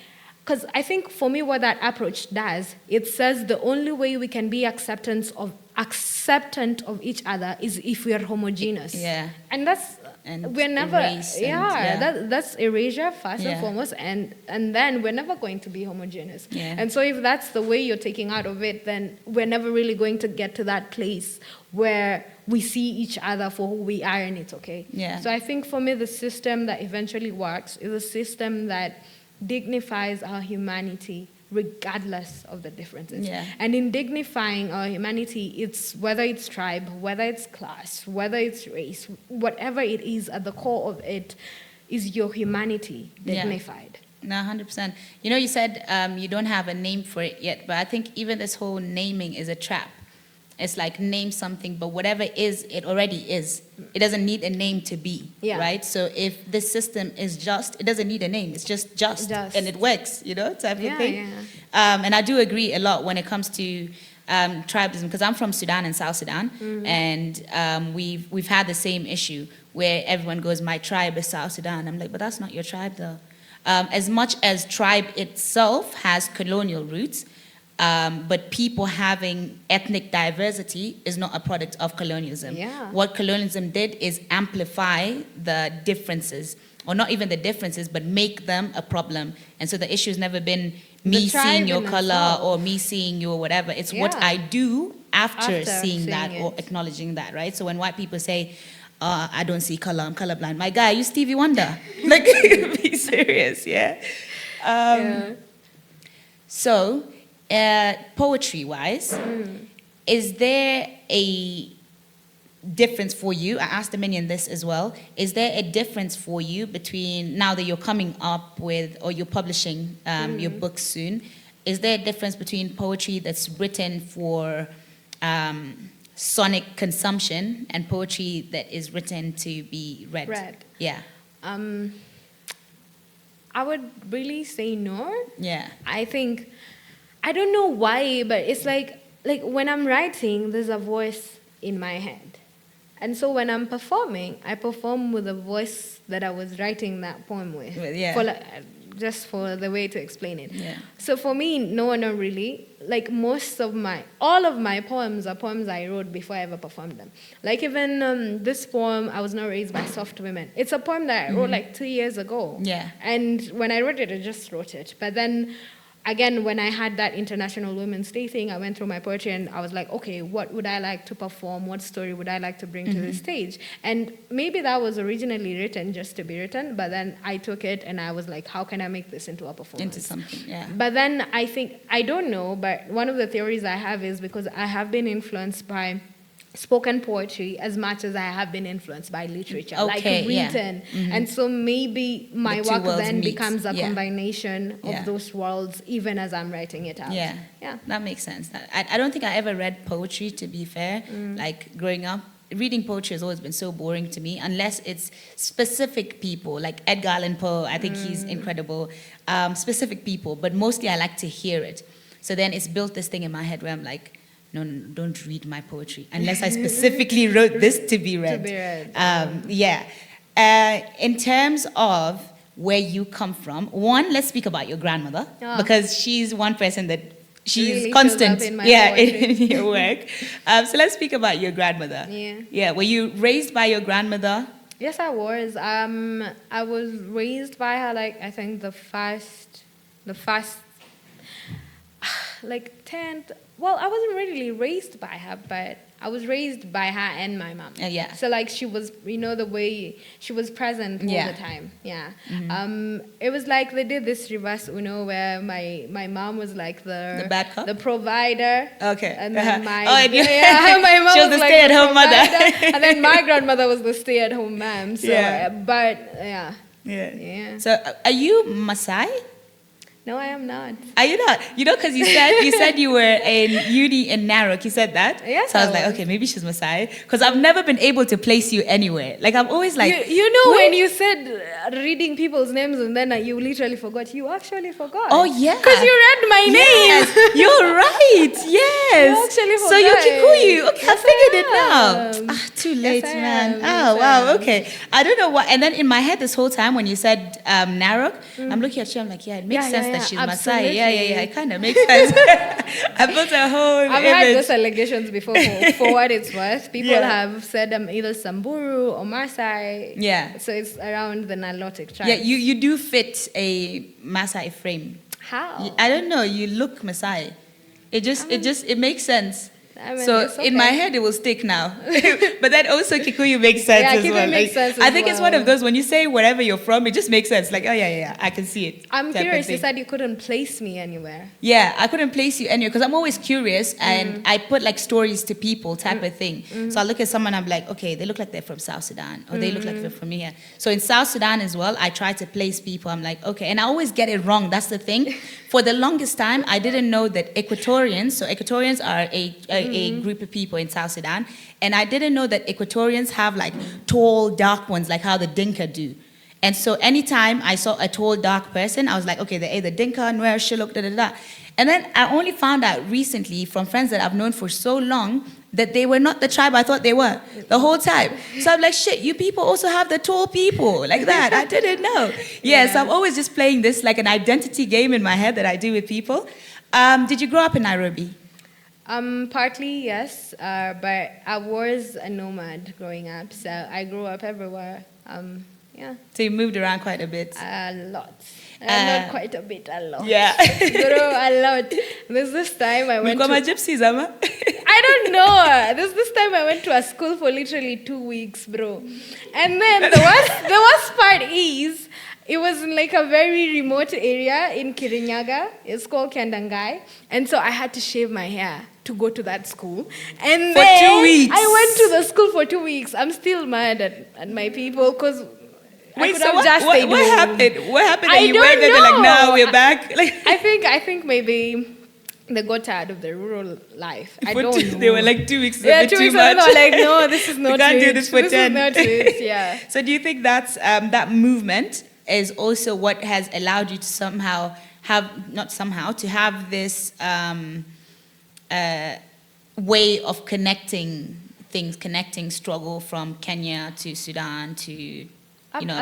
Because I think for me what that approach does, it says the only way we can be acceptant of each other is if we are homogeneous. And that's... we're never, that's erasure first and foremost, and then we're never going to be homogeneous. And so if that's the way you're taking out of it, then we're never really going to get to that place where we see each other for who we are and it's okay. So I think for me the system that eventually works is a system that dignifies our humanity regardless of the differences. And in dignifying our humanity, it's whether it's tribe, whether it's class, whether it's race, whatever it is, at the core of it is your humanity dignified. No, 100%. You said you don't have a name for it yet, but I think even this whole naming is a trap. It's like name something, but whatever is, it already is. It doesn't need a name to be, right? So if this system is just, it doesn't need a name. It's just, and it works, type of thing. And I do agree a lot when it comes to tribalism, because I'm from Sudan and South Sudan, and we've had the same issue where everyone goes, my tribe is South Sudan. I'm like, but that's not your tribe, though. As much as tribe itself has colonial roots, but people having ethnic diversity is not a product of colonialism. What colonialism did is amplify the differences, or not even the differences, but make them a problem. And so the issue has never been me seeing your color or me seeing your whatever. It's what I do after seeing that or acknowledging that, right? So when white people say, I don't see color, I'm colorblind. My guy, you Stevie Wonder. Like, be serious, So, poetry-wise, is there a difference for you? I asked Dominion this as well. Is there a difference for you between, now that you're coming up with, or you're publishing your book soon, is there a difference between poetry that's written for sonic consumption and poetry that is written to be read? I would really say no. I think, I don't know why, but it's like when I'm writing, there's a voice in my head. And so when I'm performing, I perform with the voice that I was writing that poem with. Just for the way to explain it. So for me, no, not really. Like all of my poems are poems I wrote before I ever performed them. Like even this poem, I Was Not Raised by Soft Women. It's a poem that I wrote like 2 years ago. And when I wrote it, I just wrote it. But then again, when I had that International Women's Day thing, I went through my poetry and I was like, okay, what would I like to perform? What story would I like to bring to the stage? And maybe that was originally written just to be written, but then I took it and I was like, how can I make this into a performance? Into something, yeah. But then I think, I don't know, but one of the theories I have is because I have been influenced by spoken poetry as much as I have been influenced by literature, like written. And so maybe my work then becomes a combination of those worlds, even as I'm writing it out. Yeah, that makes sense. I don't think I ever read poetry, to be fair. Like growing up, reading poetry has always been so boring to me, unless it's specific people, like Edgar Allan Poe. I think he's incredible. Specific people, but mostly I like to hear it. So then it's built this thing in my head where I'm like, no, don't read my poetry unless I specifically wrote this to be read. In terms of where you come from, one, let's speak about your grandmother, because she's one person that she's really constant in your work. So let's speak about your grandmother. Were you raised by your grandmother? Yes, I was. I was raised by her, like, I think the first like 10th. Well, I wasn't really raised by her, but I was raised by her and my mom. So like she was, the way she was present all the time. It was like they did this reverse Uno where my mom was like the bad cop? the provider. And then my mom she was the like stay-at-home mother. And then my grandmother was the stay-at-home mom. So So are you Maasai? No, I am not. Are you not? Because you said you were in uni in Narok. You said that. Yes. So I was like, okay, maybe she's Maasai, because I've never been able to place you anywhere. Like I'm always like, when you said reading people's names and then you literally forgot. You actually forgot. Oh yeah. Because you read my name. You're right. Yes. You actually forgot. So you're Kikuyu. Okay, Yes, I figured it am. now. Too late, Yes, man. Yes, wow. Okay. I don't know what. And then in my head this whole time when you said Narok, I'm looking at you. I'm like, it makes sense that she's Maasai. Yeah. It kind of makes sense. I built a whole I've image. had those allegations before for what it's worth. People have said I'm either Samburu or Maasai. Yeah. So it's around the Nilotic tribe. Yeah, you do fit a Maasai frame. How? I don't know. You look Maasai. It makes sense. I mean, So in my head it will stick now. But then also Kikuyu makes sense as well. Makes sense I think it's one of those when you say wherever you're from, it just makes sense. Like, I can see it. I'm curious. You said you couldn't place me anywhere. Yeah, I couldn't place you anywhere because I'm always curious and I put like stories to people type of thing. So I look at someone, I'm like, okay, they look like they're from South Sudan or they look like they're from here. So in South Sudan as well, I try to place people. I'm like, okay, and I always get it wrong. That's the thing. For the longest time, I didn't know that Equatorians, so Equatorians are a group of people in South Sudan, and I didn't know that Equatorians have like tall, dark ones, like how the Dinka do. And so anytime I saw a tall, dark person, I was like, okay, they're either Dinka, Nuer, Shilluk, da. And then I only found out recently from friends that I've known for so long that they were not the tribe I thought they were the whole time. So I'm like, shit, you people also have the tall people like that. I didn't know. So I'm always just playing this like an identity game in my head that I do with people. Did you grow up in Nairobi? Partly, yes. But I was a nomad growing up, so I grew up everywhere. So you moved around quite a bit? A lot. Not quite a bit, a lot. Yeah. Grew a lot. There's this time I went to... gypsies, Ama? I don't know. There's this time I went to a school for literally 2 weeks, bro. And then the worst part is, it was in like a very remote area in Kirinyaga. It's called Kendangai. And so I had to shave my hair to go to that school. And for then 2 weeks? I went to the school for 2 weeks. I'm still mad at my people because... Wait, so what happened? What happened that you went there? Know. Like, now we're back? Like, I think maybe they got tired of the rural life. I don't know. They were like 2 weeks. 2 weeks too much. They were like, no, this is not we can't do this for 10. This is not it, yeah. So do you think that's that movement is also what has allowed you to somehow have this way of connecting struggle from Kenya to Sudan to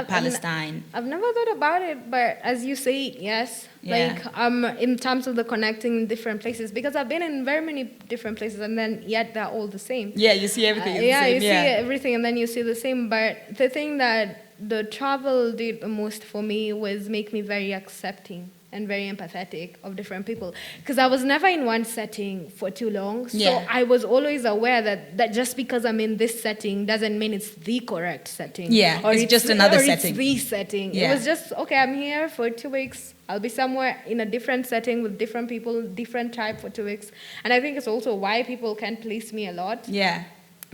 Palestine? I've never thought about it, but as you say, yes. Yeah. Like in terms of the connecting different places, because I've been in very many different places, and then yet they're all the same. Yeah, you see everything. You see everything, and then you see the same. But the thing that the travel did the most for me was make me very accepting and very empathetic of different people. Because I was never in one setting for too long. So Yeah. I was always aware that just because I'm in this setting doesn't mean it's the correct setting. Yeah, Or it's just another or setting. It's the setting. Yeah. It was just, okay, I'm here for 2 weeks. I'll be somewhere in a different setting with different people, different type for 2 weeks. And I think it's also why people can please me a lot. Yeah.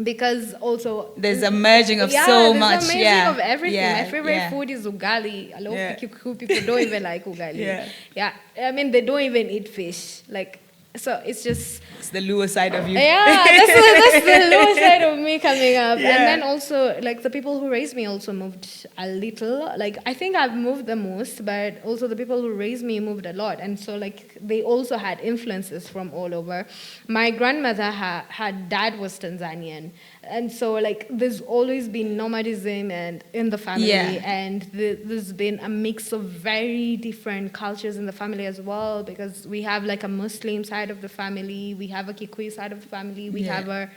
Because also There's a merging of so there's much. a merging Yeah. of everything. Yeah. My favorite Yeah. food is ugali. A lot Yeah. of people don't even like ugali. Yeah. Yeah. I mean, they don't even eat fish. Like, so it's just, It's the Lua side of you. yeah, that's the lower side of me coming up. Yeah. And then also, like, the people who raised me also moved a little. Like, I think I've moved the most, but also the people who raised me moved a lot. And so, like, they also had influences from all over. My grandmother, her dad was Tanzanian. And so, like, there's always been nomadism and in the family. Yeah. And there's been a mix of very different cultures in the family as well, because we have, like, a Muslim side of the family, we have a Kikuyu side of the family, we Yeah. have a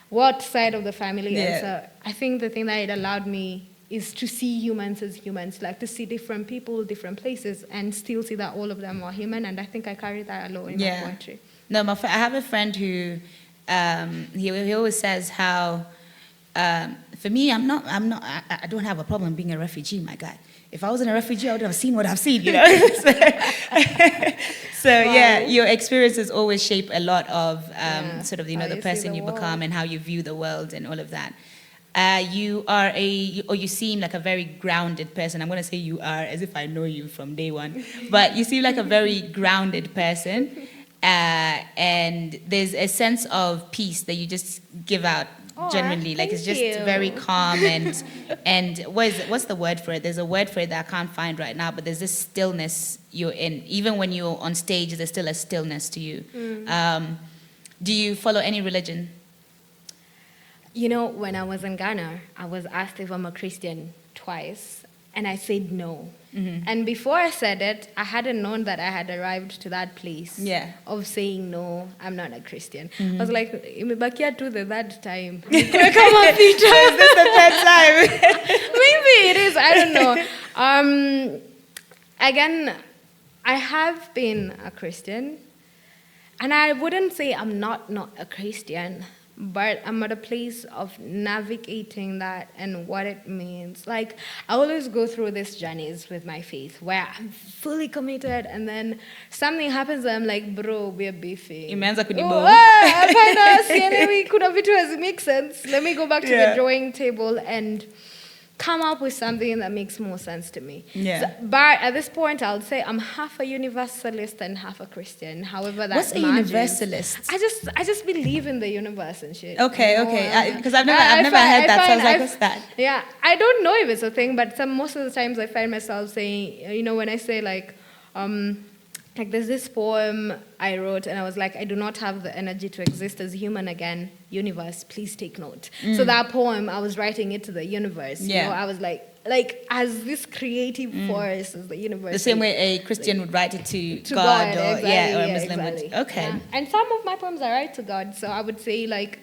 what side of the family. Yeah. And so I think the thing that it allowed me is to see humans as humans, like to see different people, different places, and still see that all of them are human. And I think I carry that a lot in my poetry. No, I have a friend who he always says how for me I don't have a problem being a refugee, my guy. If I wasn't a refugee, I would have seen what I've seen, you know. So Wow. yeah, your experiences always shape a lot of sort of, you know, How the you see person the you world. become and how you view the world and all of that. You seem like a very grounded person. I'm going to say you are as if I know you from day one, but you seem like a very grounded person, and there's a sense of peace that you just give out. Aw, Genuinely, like it's thank just you. very calm and what's the word for it? There's a word for it that I can't find right now, but there's this stillness you're in. Even when you're on stage, there's still a stillness to you. Do you follow any religion? You know, when I was in Ghana, I was asked if I'm a Christian twice, and I said no. And before I said it, I hadn't known that I had arrived to that place of saying no, I'm not a Christian. I was like, imebakia to the third time. Is this the third time? Maybe it is, I don't know. Again, I have been a Christian, and I wouldn't say I'm not a Christian, but I'm at a place of navigating that and what it means. Like, I always go through these journeys with my faith where I'm fully committed, and then something happens and I'm like, bro, we're beefing. Imeanza kunibo. Hapana, sielewi, kuna vitu hazi make sense. Let me go back to the drawing table and come up with something that makes more sense to me. So, but at this point, I would say I'm half a universalist and half a Christian. However, that what's a margins. universalist? I just believe in the universe and shit. Okay, you know? okay. Because I've never heard that. So I was like, what's that? Yeah, I don't know if it's a thing, but most of the times I find myself saying, you know, when I say like there's this poem I wrote, and I was like, I do not have the energy to exist as human again. Universe, please take note. So that poem, I was writing it to the universe. You know, I was like as this creative force as the universe. The same way a Christian would write it to God, or exactly, or a Muslim exactly. would. Okay. Yeah. And some of my poems I write to God, so I would say like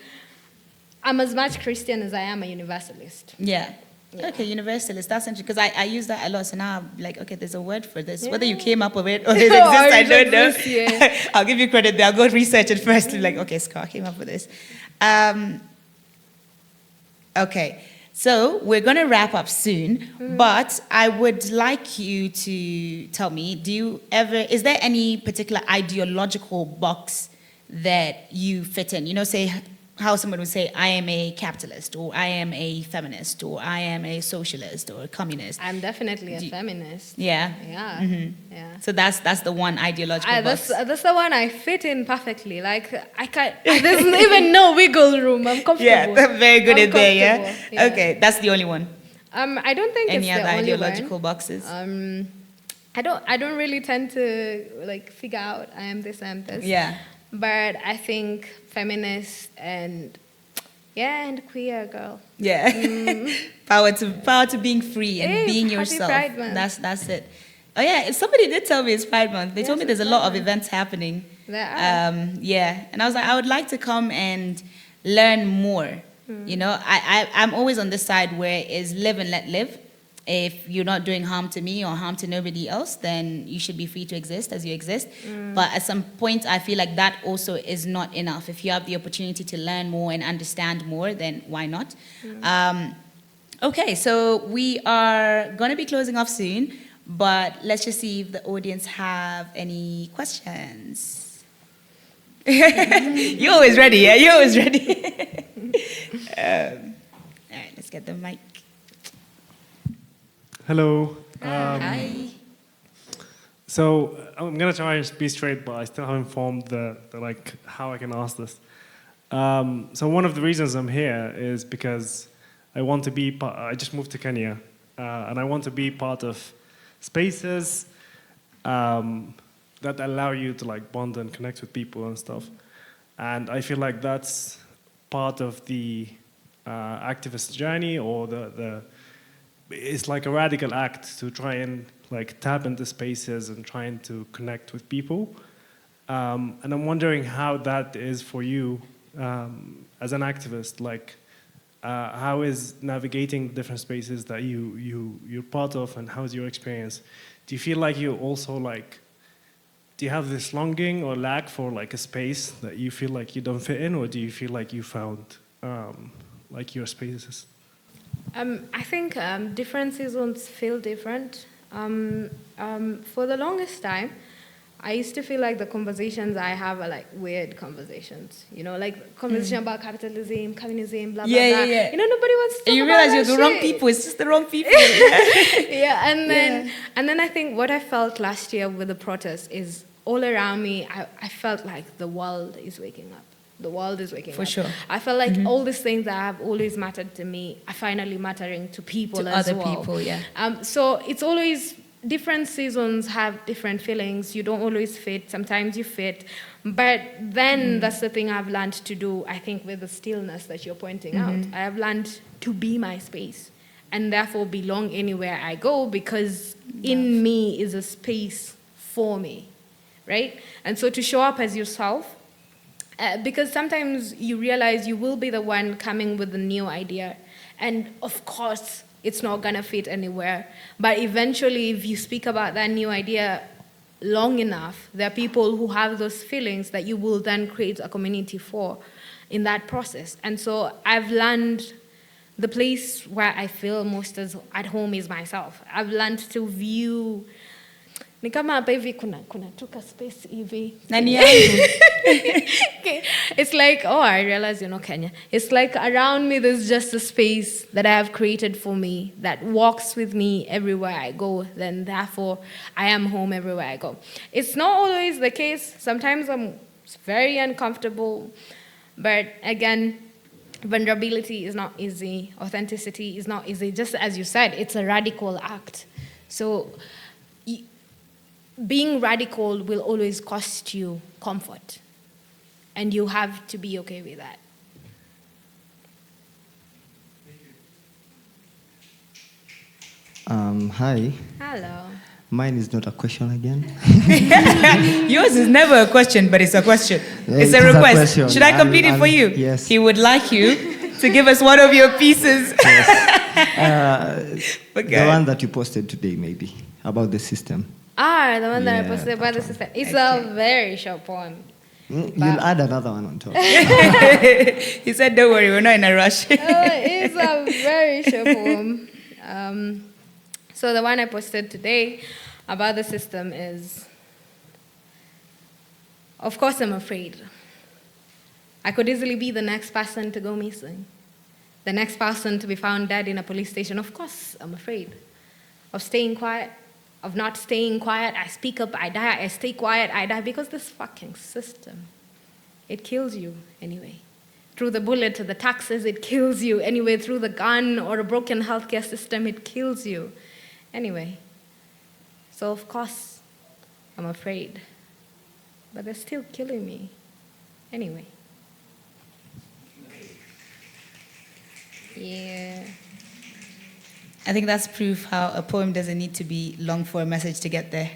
I'm as much Christian as I am a universalist. Yeah. Okay, universalist. That's interesting because I use that a lot. So now I'm like, okay, there's a word for this. Whether you came up with it or it exists, I don't know. I'll give you credit there. I'll go research it first. Like, okay, Scott came up with this. Okay, so we're going to wrap up soon, but I would like you to tell me, is there any particular ideological box that you fit in? You know, say how someone would say, I am a capitalist, or I am a feminist, or I am a socialist, or a communist. I'm definitely a feminist. Yeah? Yeah. Yeah. So that's the one ideological box. That's the one I fit in perfectly. Like, I can't, there's even no wiggle room. I'm comfortable. Yeah, very good in there, yeah? Okay, that's the only one. I don't think Any it's other the only ideological one. boxes? I don't really tend to like figure out I am this, I am this. Yeah. But I think feminist and queer girl. Yeah. Power to being free and being happy yourself. Pride Month. That's it. Oh yeah, somebody did tell me it's Pride Month. They told me there's a lot of events happening. There are. Yeah, and I was like, I would like to come and learn more. You know, I'm always on this side where is live and let live. if you're not doing harm to me or harm to nobody else, then you should be free to exist as you exist. But at some point, I feel like that also is not enough. If you have the opportunity to learn more and understand more, then why not? Okay, so we are going to be closing off soon, but let's just see if the audience have any questions. You're always ready, yeah? You're always ready. All right, let's get the mic. Hello. Hi. So I'm gonna try and be straight, but I still haven't formed the like how I can ask this. So one of the reasons I'm here is because I want to be. I just moved to Kenya, and I want to be part of spaces that allow you to like bond and connect with people and stuff. And I feel like that's part of the activist journey, or it's like a radical act to try and like tap into spaces and trying to connect with people. And I'm wondering how that is for you as an activist. Like, how is navigating different spaces that you're part of, and how's your experience? Do you feel like you also like, do you have this longing or lack for like a space that you feel like you don't fit in, or do you feel like you found like your spaces? I think different seasons feel different. For the longest time, I used to feel like the conversations I have are like weird conversations. You know, like conversation about capitalism, communism, blah, blah, blah. Yeah. You know, nobody wants to talk And you about realize that you're the wrong shit. people. It's just the wrong people. Yeah, and then I think what I felt last year with the protests is all around me, I felt like the world is waking up. The world is waking up. For sure. I felt like all these things that have always mattered to me are finally mattering to people To as other well. people, yeah. So it's always, different seasons have different feelings. You don't always fit. Sometimes you fit. But then that's the thing I've learned to do, I think, with the stillness that you're pointing out. I have learned to be my space and therefore belong anywhere I go, because in me is a space for me, right? And so to show up as yourself, because sometimes you realize you will be the one coming with a new idea. And of course, it's not going to fit anywhere. But eventually, if you speak about that new idea long enough, there are people who have those feelings that you will then create a community for in that process. And so I've learned the place where I feel most at home is myself. I've learned to view ni kama hapa hivi kuna tuka space hivi. Nani yangu? Okay. It's like, oh, I realize you're not Kenya. It's like around me there's just a space that I have created for me that walks with me everywhere I go. Then therefore, I am home everywhere I go. It's not always the case. Sometimes I'm very uncomfortable. But again, vulnerability is not easy. Authenticity is not easy. Just as you said, it's a radical act. So being radical will always cost you comfort. And you have to be okay with that. Hi. Hello. Mine is not a question again. Yours is never a question, but it's a question. Yeah, It's it a is a request. question. Should I complete it for you? Yes. He would like you to give us one of your pieces. Okay. The one that you posted today, maybe, about the system. The one that I Yeah, posted about the system. It's Okay. a very short poem. You'll add another one on top. He said, don't worry, we're not in a rush. It's a very short poem. So the one I posted today about the system is, of course I'm afraid. I could easily be the next person to go missing. The next person to be found dead in a police station. Of course I'm afraid of staying quiet, of not staying quiet. I speak up, I die. I stay quiet, I die. Because this fucking system, it kills you anyway. Through the bullet, the taxes, it kills you anyway. Through the gun or a broken healthcare system, it kills you anyway. So of course, I'm afraid. But they're still killing me anyway. Yeah. I think that's proof how a poem doesn't need to be long for a message to get there.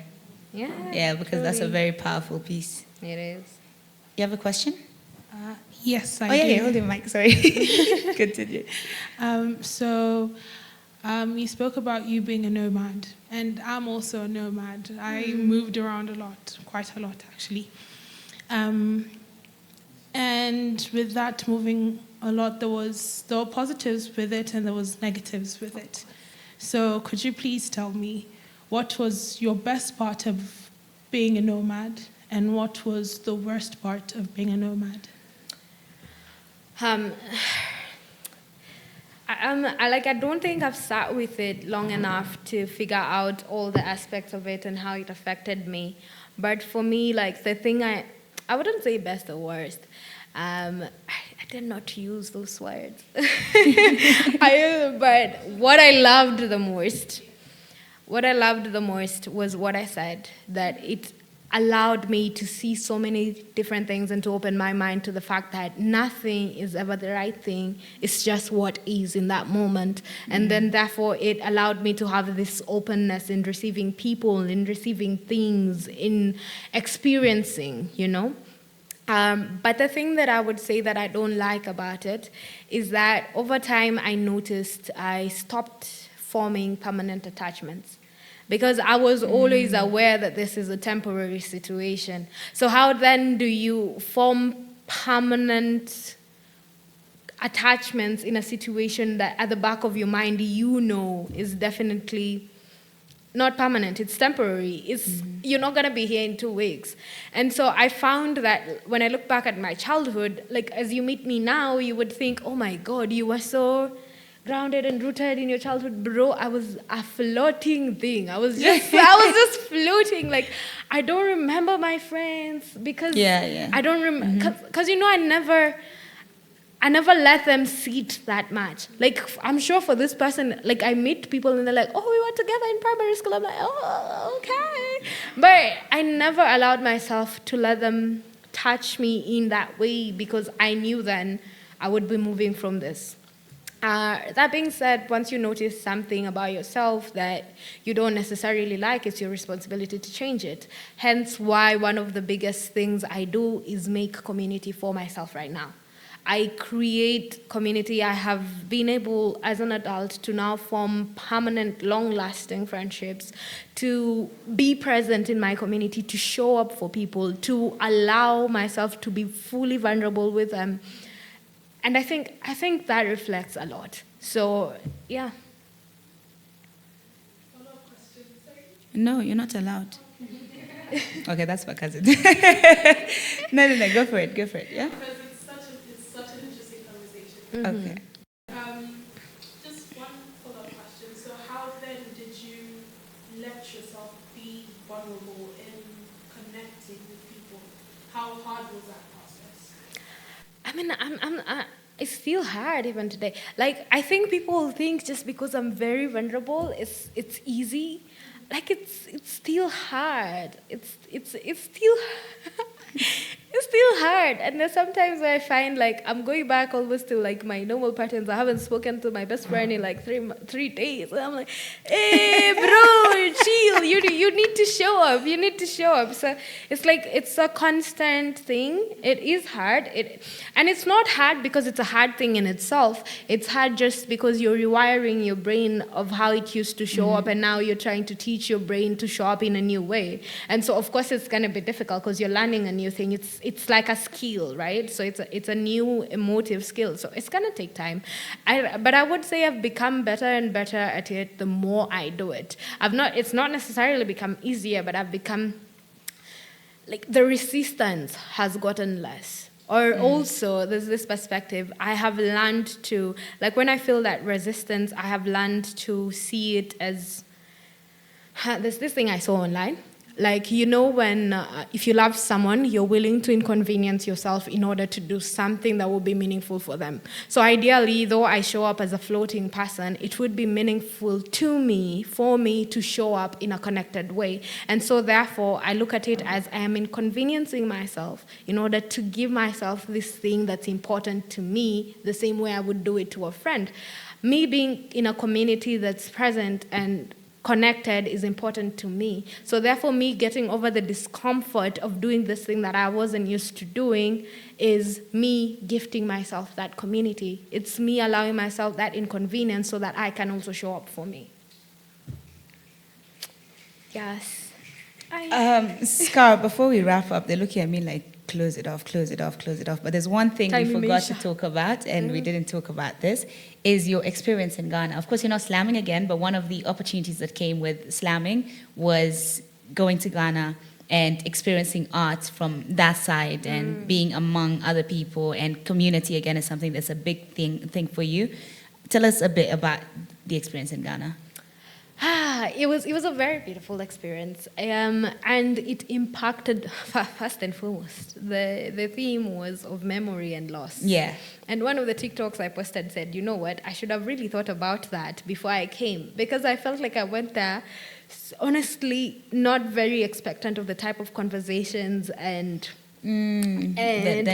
Yeah. Yeah, because that's a truly. very powerful piece. It is. You have a question? Yes, I Oh, yeah, do. yeah, hold the mic, sorry. Continue. So You spoke about you being a nomad, and I'm also a nomad. I moved around a lot, quite a lot actually. And with that moving a lot, there were positives with it and there was negatives with it. So could you please tell me what was your best part of being a nomad and what was the worst part of being a nomad? I don't think I've sat with it long enough to figure out all the aspects of it and how it affected me. But for me, like the thing I wouldn't say best or worst. I tend not to use those words. But what I loved the most was what I said, that it allowed me to see so many different things and to open my mind to the fact that nothing is ever the right thing. It's just what is in that moment. And then therefore it allowed me to have this openness in receiving people, in receiving things, in experiencing, But the thing that I would say that I don't like about it is that over time I noticed I stopped forming permanent attachments. Because I was always aware that this is a temporary situation. So how then do you form permanent attachments in a situation that at the back of your mind is definitely not permanent, it's temporary. You're not gonna be here in 2 weeks. And so I found that when I look back at my childhood, like as you meet me now, you would think, oh my God, you were so grounded and rooted in your childhood. Bro, I was a floating thing. I was just floating. Like, I don't remember my friends because I don't remember, because I never let them sit that much. Like, I'm sure for this person, like I meet people and they're like, oh, we were together in primary school. I'm like, oh, okay. But I never allowed myself to let them touch me in that way because I knew then I would be moving from this. That being said, once you notice something about yourself that you don't necessarily like, it's your responsibility to change it. Hence why one of the biggest things I do is make community for myself right now. I create community. I have been able, as an adult, to now form permanent, long-lasting friendships, to be present in my community, to show up for people, to allow myself to be fully vulnerable with them. And I think that reflects a lot. So, yeah. No, you're not allowed. Okay, that's my cousin. No, go for it, yeah? Because it's such an interesting conversation. Okay. Just one follow-up question. So how then did you let yourself be vulnerable in connecting with people? How hard was that process? I mean, it's still hard even today. Like, I think people think just because I'm very vulnerable, it's easy. Like, it's still hard. It's still it's still hard. And there's sometimes where I find like I'm going back almost to like my normal patterns. I haven't spoken to my best friend in like 3 days. And I'm like, hey, bro, chill. You need to show up. You need to show up. So it's like it's a constant thing. It is hard. And it's not hard because it's a hard thing in itself. It's hard just because you're rewiring your brain of how it used to show up, and now you're trying to teach your brain to show up in a new way. And so of course it's gonna be difficult because you're learning a new thing. It's like a skill, right? So it's a new emotive skill. So it's gonna take time. But I would say I've become better and better at it the more I do it. It's not necessarily become easier, but I've become like the resistance has gotten less. Or also there's this perspective. I have learned to, like when I feel that resistance, I have learned to see it as there's this thing I saw online. Like, when if you love someone, you're willing to inconvenience yourself in order to do something that will be meaningful for them. So ideally, though I show up as a floating person, it would be meaningful to me, for me to show up in a connected way. And so therefore, I look at it as I am inconveniencing myself in order to give myself this thing that's important to me, the same way I would do it to a friend. Me being in a community that's present and connected is important to me. So therefore, me getting over the discomfort of doing this thing that I wasn't used to doing is me gifting myself that community. It's me allowing myself that inconvenience so that I can also show up for me. Yes. Scar, before we wrap up, they're looking at me like, close it off. But there's one thing we forgot to talk about, and we didn't talk about this, is your experience in Ghana. Of course, you're not slamming again, but one of the opportunities that came with slamming was going to Ghana and experiencing art from that side and being among other people, and community, again, is something that's a big thing for you. Tell us a bit about the experience in Ghana. It was a very beautiful experience, and it impacted, first and foremost, the theme was of memory and loss. Yeah. And one of the TikToks I posted said, you know what, I should have really thought about that before I came, because I felt like I went there, honestly, not very expectant of the type of conversations and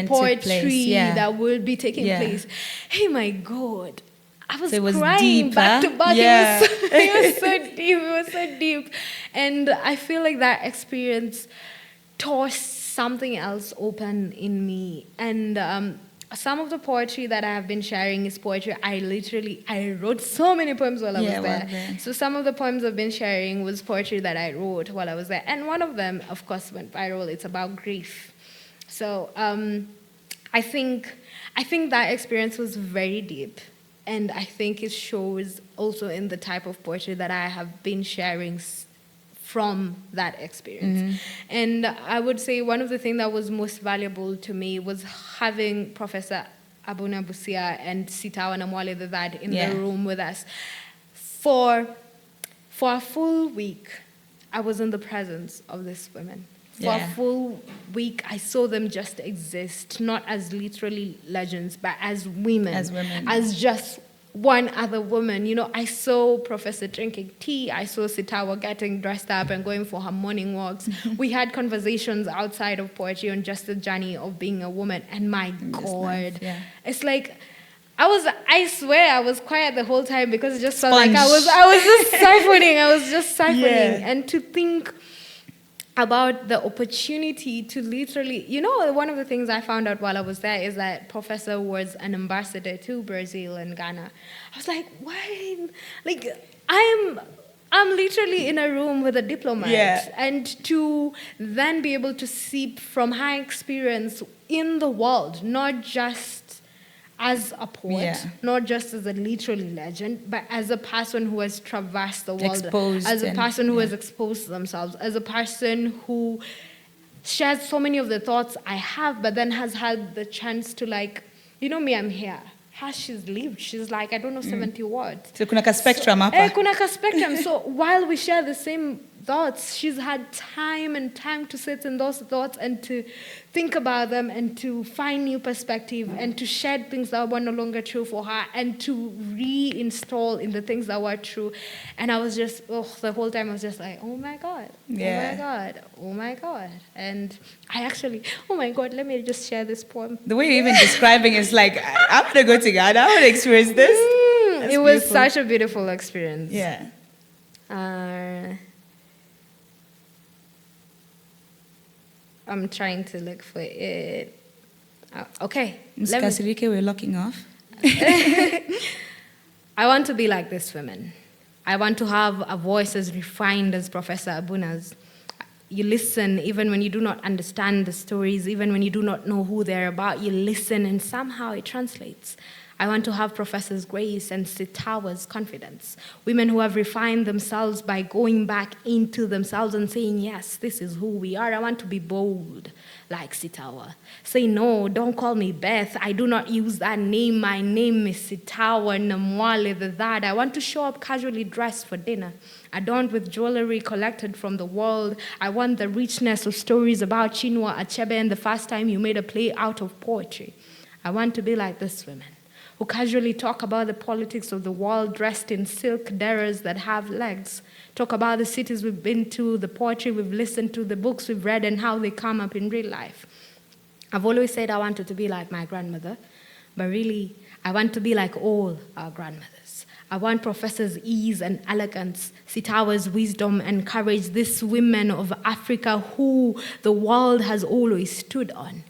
poetry that will be taking place. Hey, my God. I was crying deep, back to back. Yeah. It was so deep. And I feel like that experience tore something else open in me. And some of the poetry that I have been sharing is poetry. I wrote so many poems while I was there. So some of the poems I've been sharing was poetry that I wrote while I was there. And one of them, of course, went viral. It's about grief. So I think that experience was very deep. And I think it shows also in the type of poetry that I have been sharing from that experience. And I would say one of the things that was most valuable to me was having Professor Abuna Busia and Sitawa Namwale the Dad in the room with us. For a full week, I was in the presence of these women. For a full week, I saw them just exist, not as literally legends, but as women. As just one other woman. You know, I saw Professor drinking tea. I saw Sitawa getting dressed up and going for her morning walks. We had conversations outside of poetry on just the journey of being a woman. And my God, it's like, I swear I was quiet the whole time because it just felt like I was just siphoning. And to think about the opportunity to literally, you know, one of the things I found out while I was there is that Professor was an ambassador to Brazil and Ghana. I was like, why? Like, I'm literally in a room with a diplomat. And to then be able to seep from her experience in the world, not just as a poet, not just as a literary legend, but as a person who has traversed the world, as a person who has exposed themselves, as a person who shares so many of the thoughts I have, but then has had the chance to, like, you know me, I'm here. How she's lived, she's like, I don't know, 70 words. So kuna ka spectrum hapa. Kuna ka spectrum. So while we share the same thoughts, she's had time and time to sit in those thoughts and to think about them and to find new perspective and to shed things that were no longer true for her and to reinstall in the things that were true. And I was just, the whole time I was just like, oh my God, oh my God, oh my God. And I actually, oh my God, let me just share this poem. The way you're even describing is like, I'm going to go to Ghana, I want to experience this. It was such a beautiful experience. Yeah. I'm trying to look for it. Okay. Ms. Kasirike, we're locking off. I want to be like this women. I want to have a voice as refined as Professor Abuna's. You listen even when you do not understand the stories, even when you do not know who they're about. You listen and somehow it translates. I want to have Professors Grace and Sitawa's confidence. Women who have refined themselves by going back into themselves and saying, yes, this is who we are. I want to be bold like Sitawa. Say, no, don't call me Beth. I do not use that name. My name is Sitawa Namwale the That. I want to show up casually dressed for dinner, adorned with jewelry collected from the world. I want the richness of stories about Chinua Achebe and the first time you made a play out of poetry. I want to be like this women, who casually talk about the politics of the world dressed in silk derras that have legs, talk about the cities we've been to, the poetry we've listened to, the books we've read, and how they come up in real life. I've always said I wanted to be like my grandmother, but really, I want to be like all our grandmothers. I want Professor's ease and elegance, Sitawa's wisdom and courage, these women of Africa who the world has always stood on.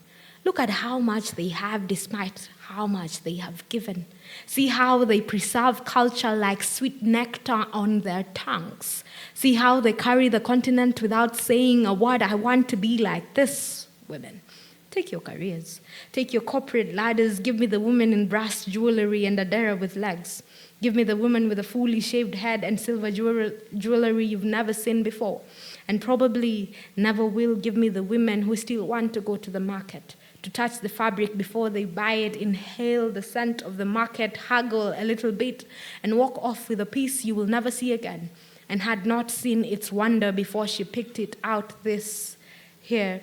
Look at how much they have despite how much they have given. See how they preserve culture like sweet nectar on their tongues. See how they carry the continent without saying a word. I want to be like this, women. Take your careers. Take your corporate ladders. Give me the woman in brass jewelry and a dera with legs. Give me the woman with a fully shaved head and silver jewelry you've never seen before. And probably never will. Give me the women who still want to go to the market, to touch the fabric before they buy it, inhale the scent of the market, haggle a little bit, and walk off with a piece you will never see again, and had not seen its wonder before she picked it out. This here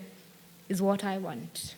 is what I want.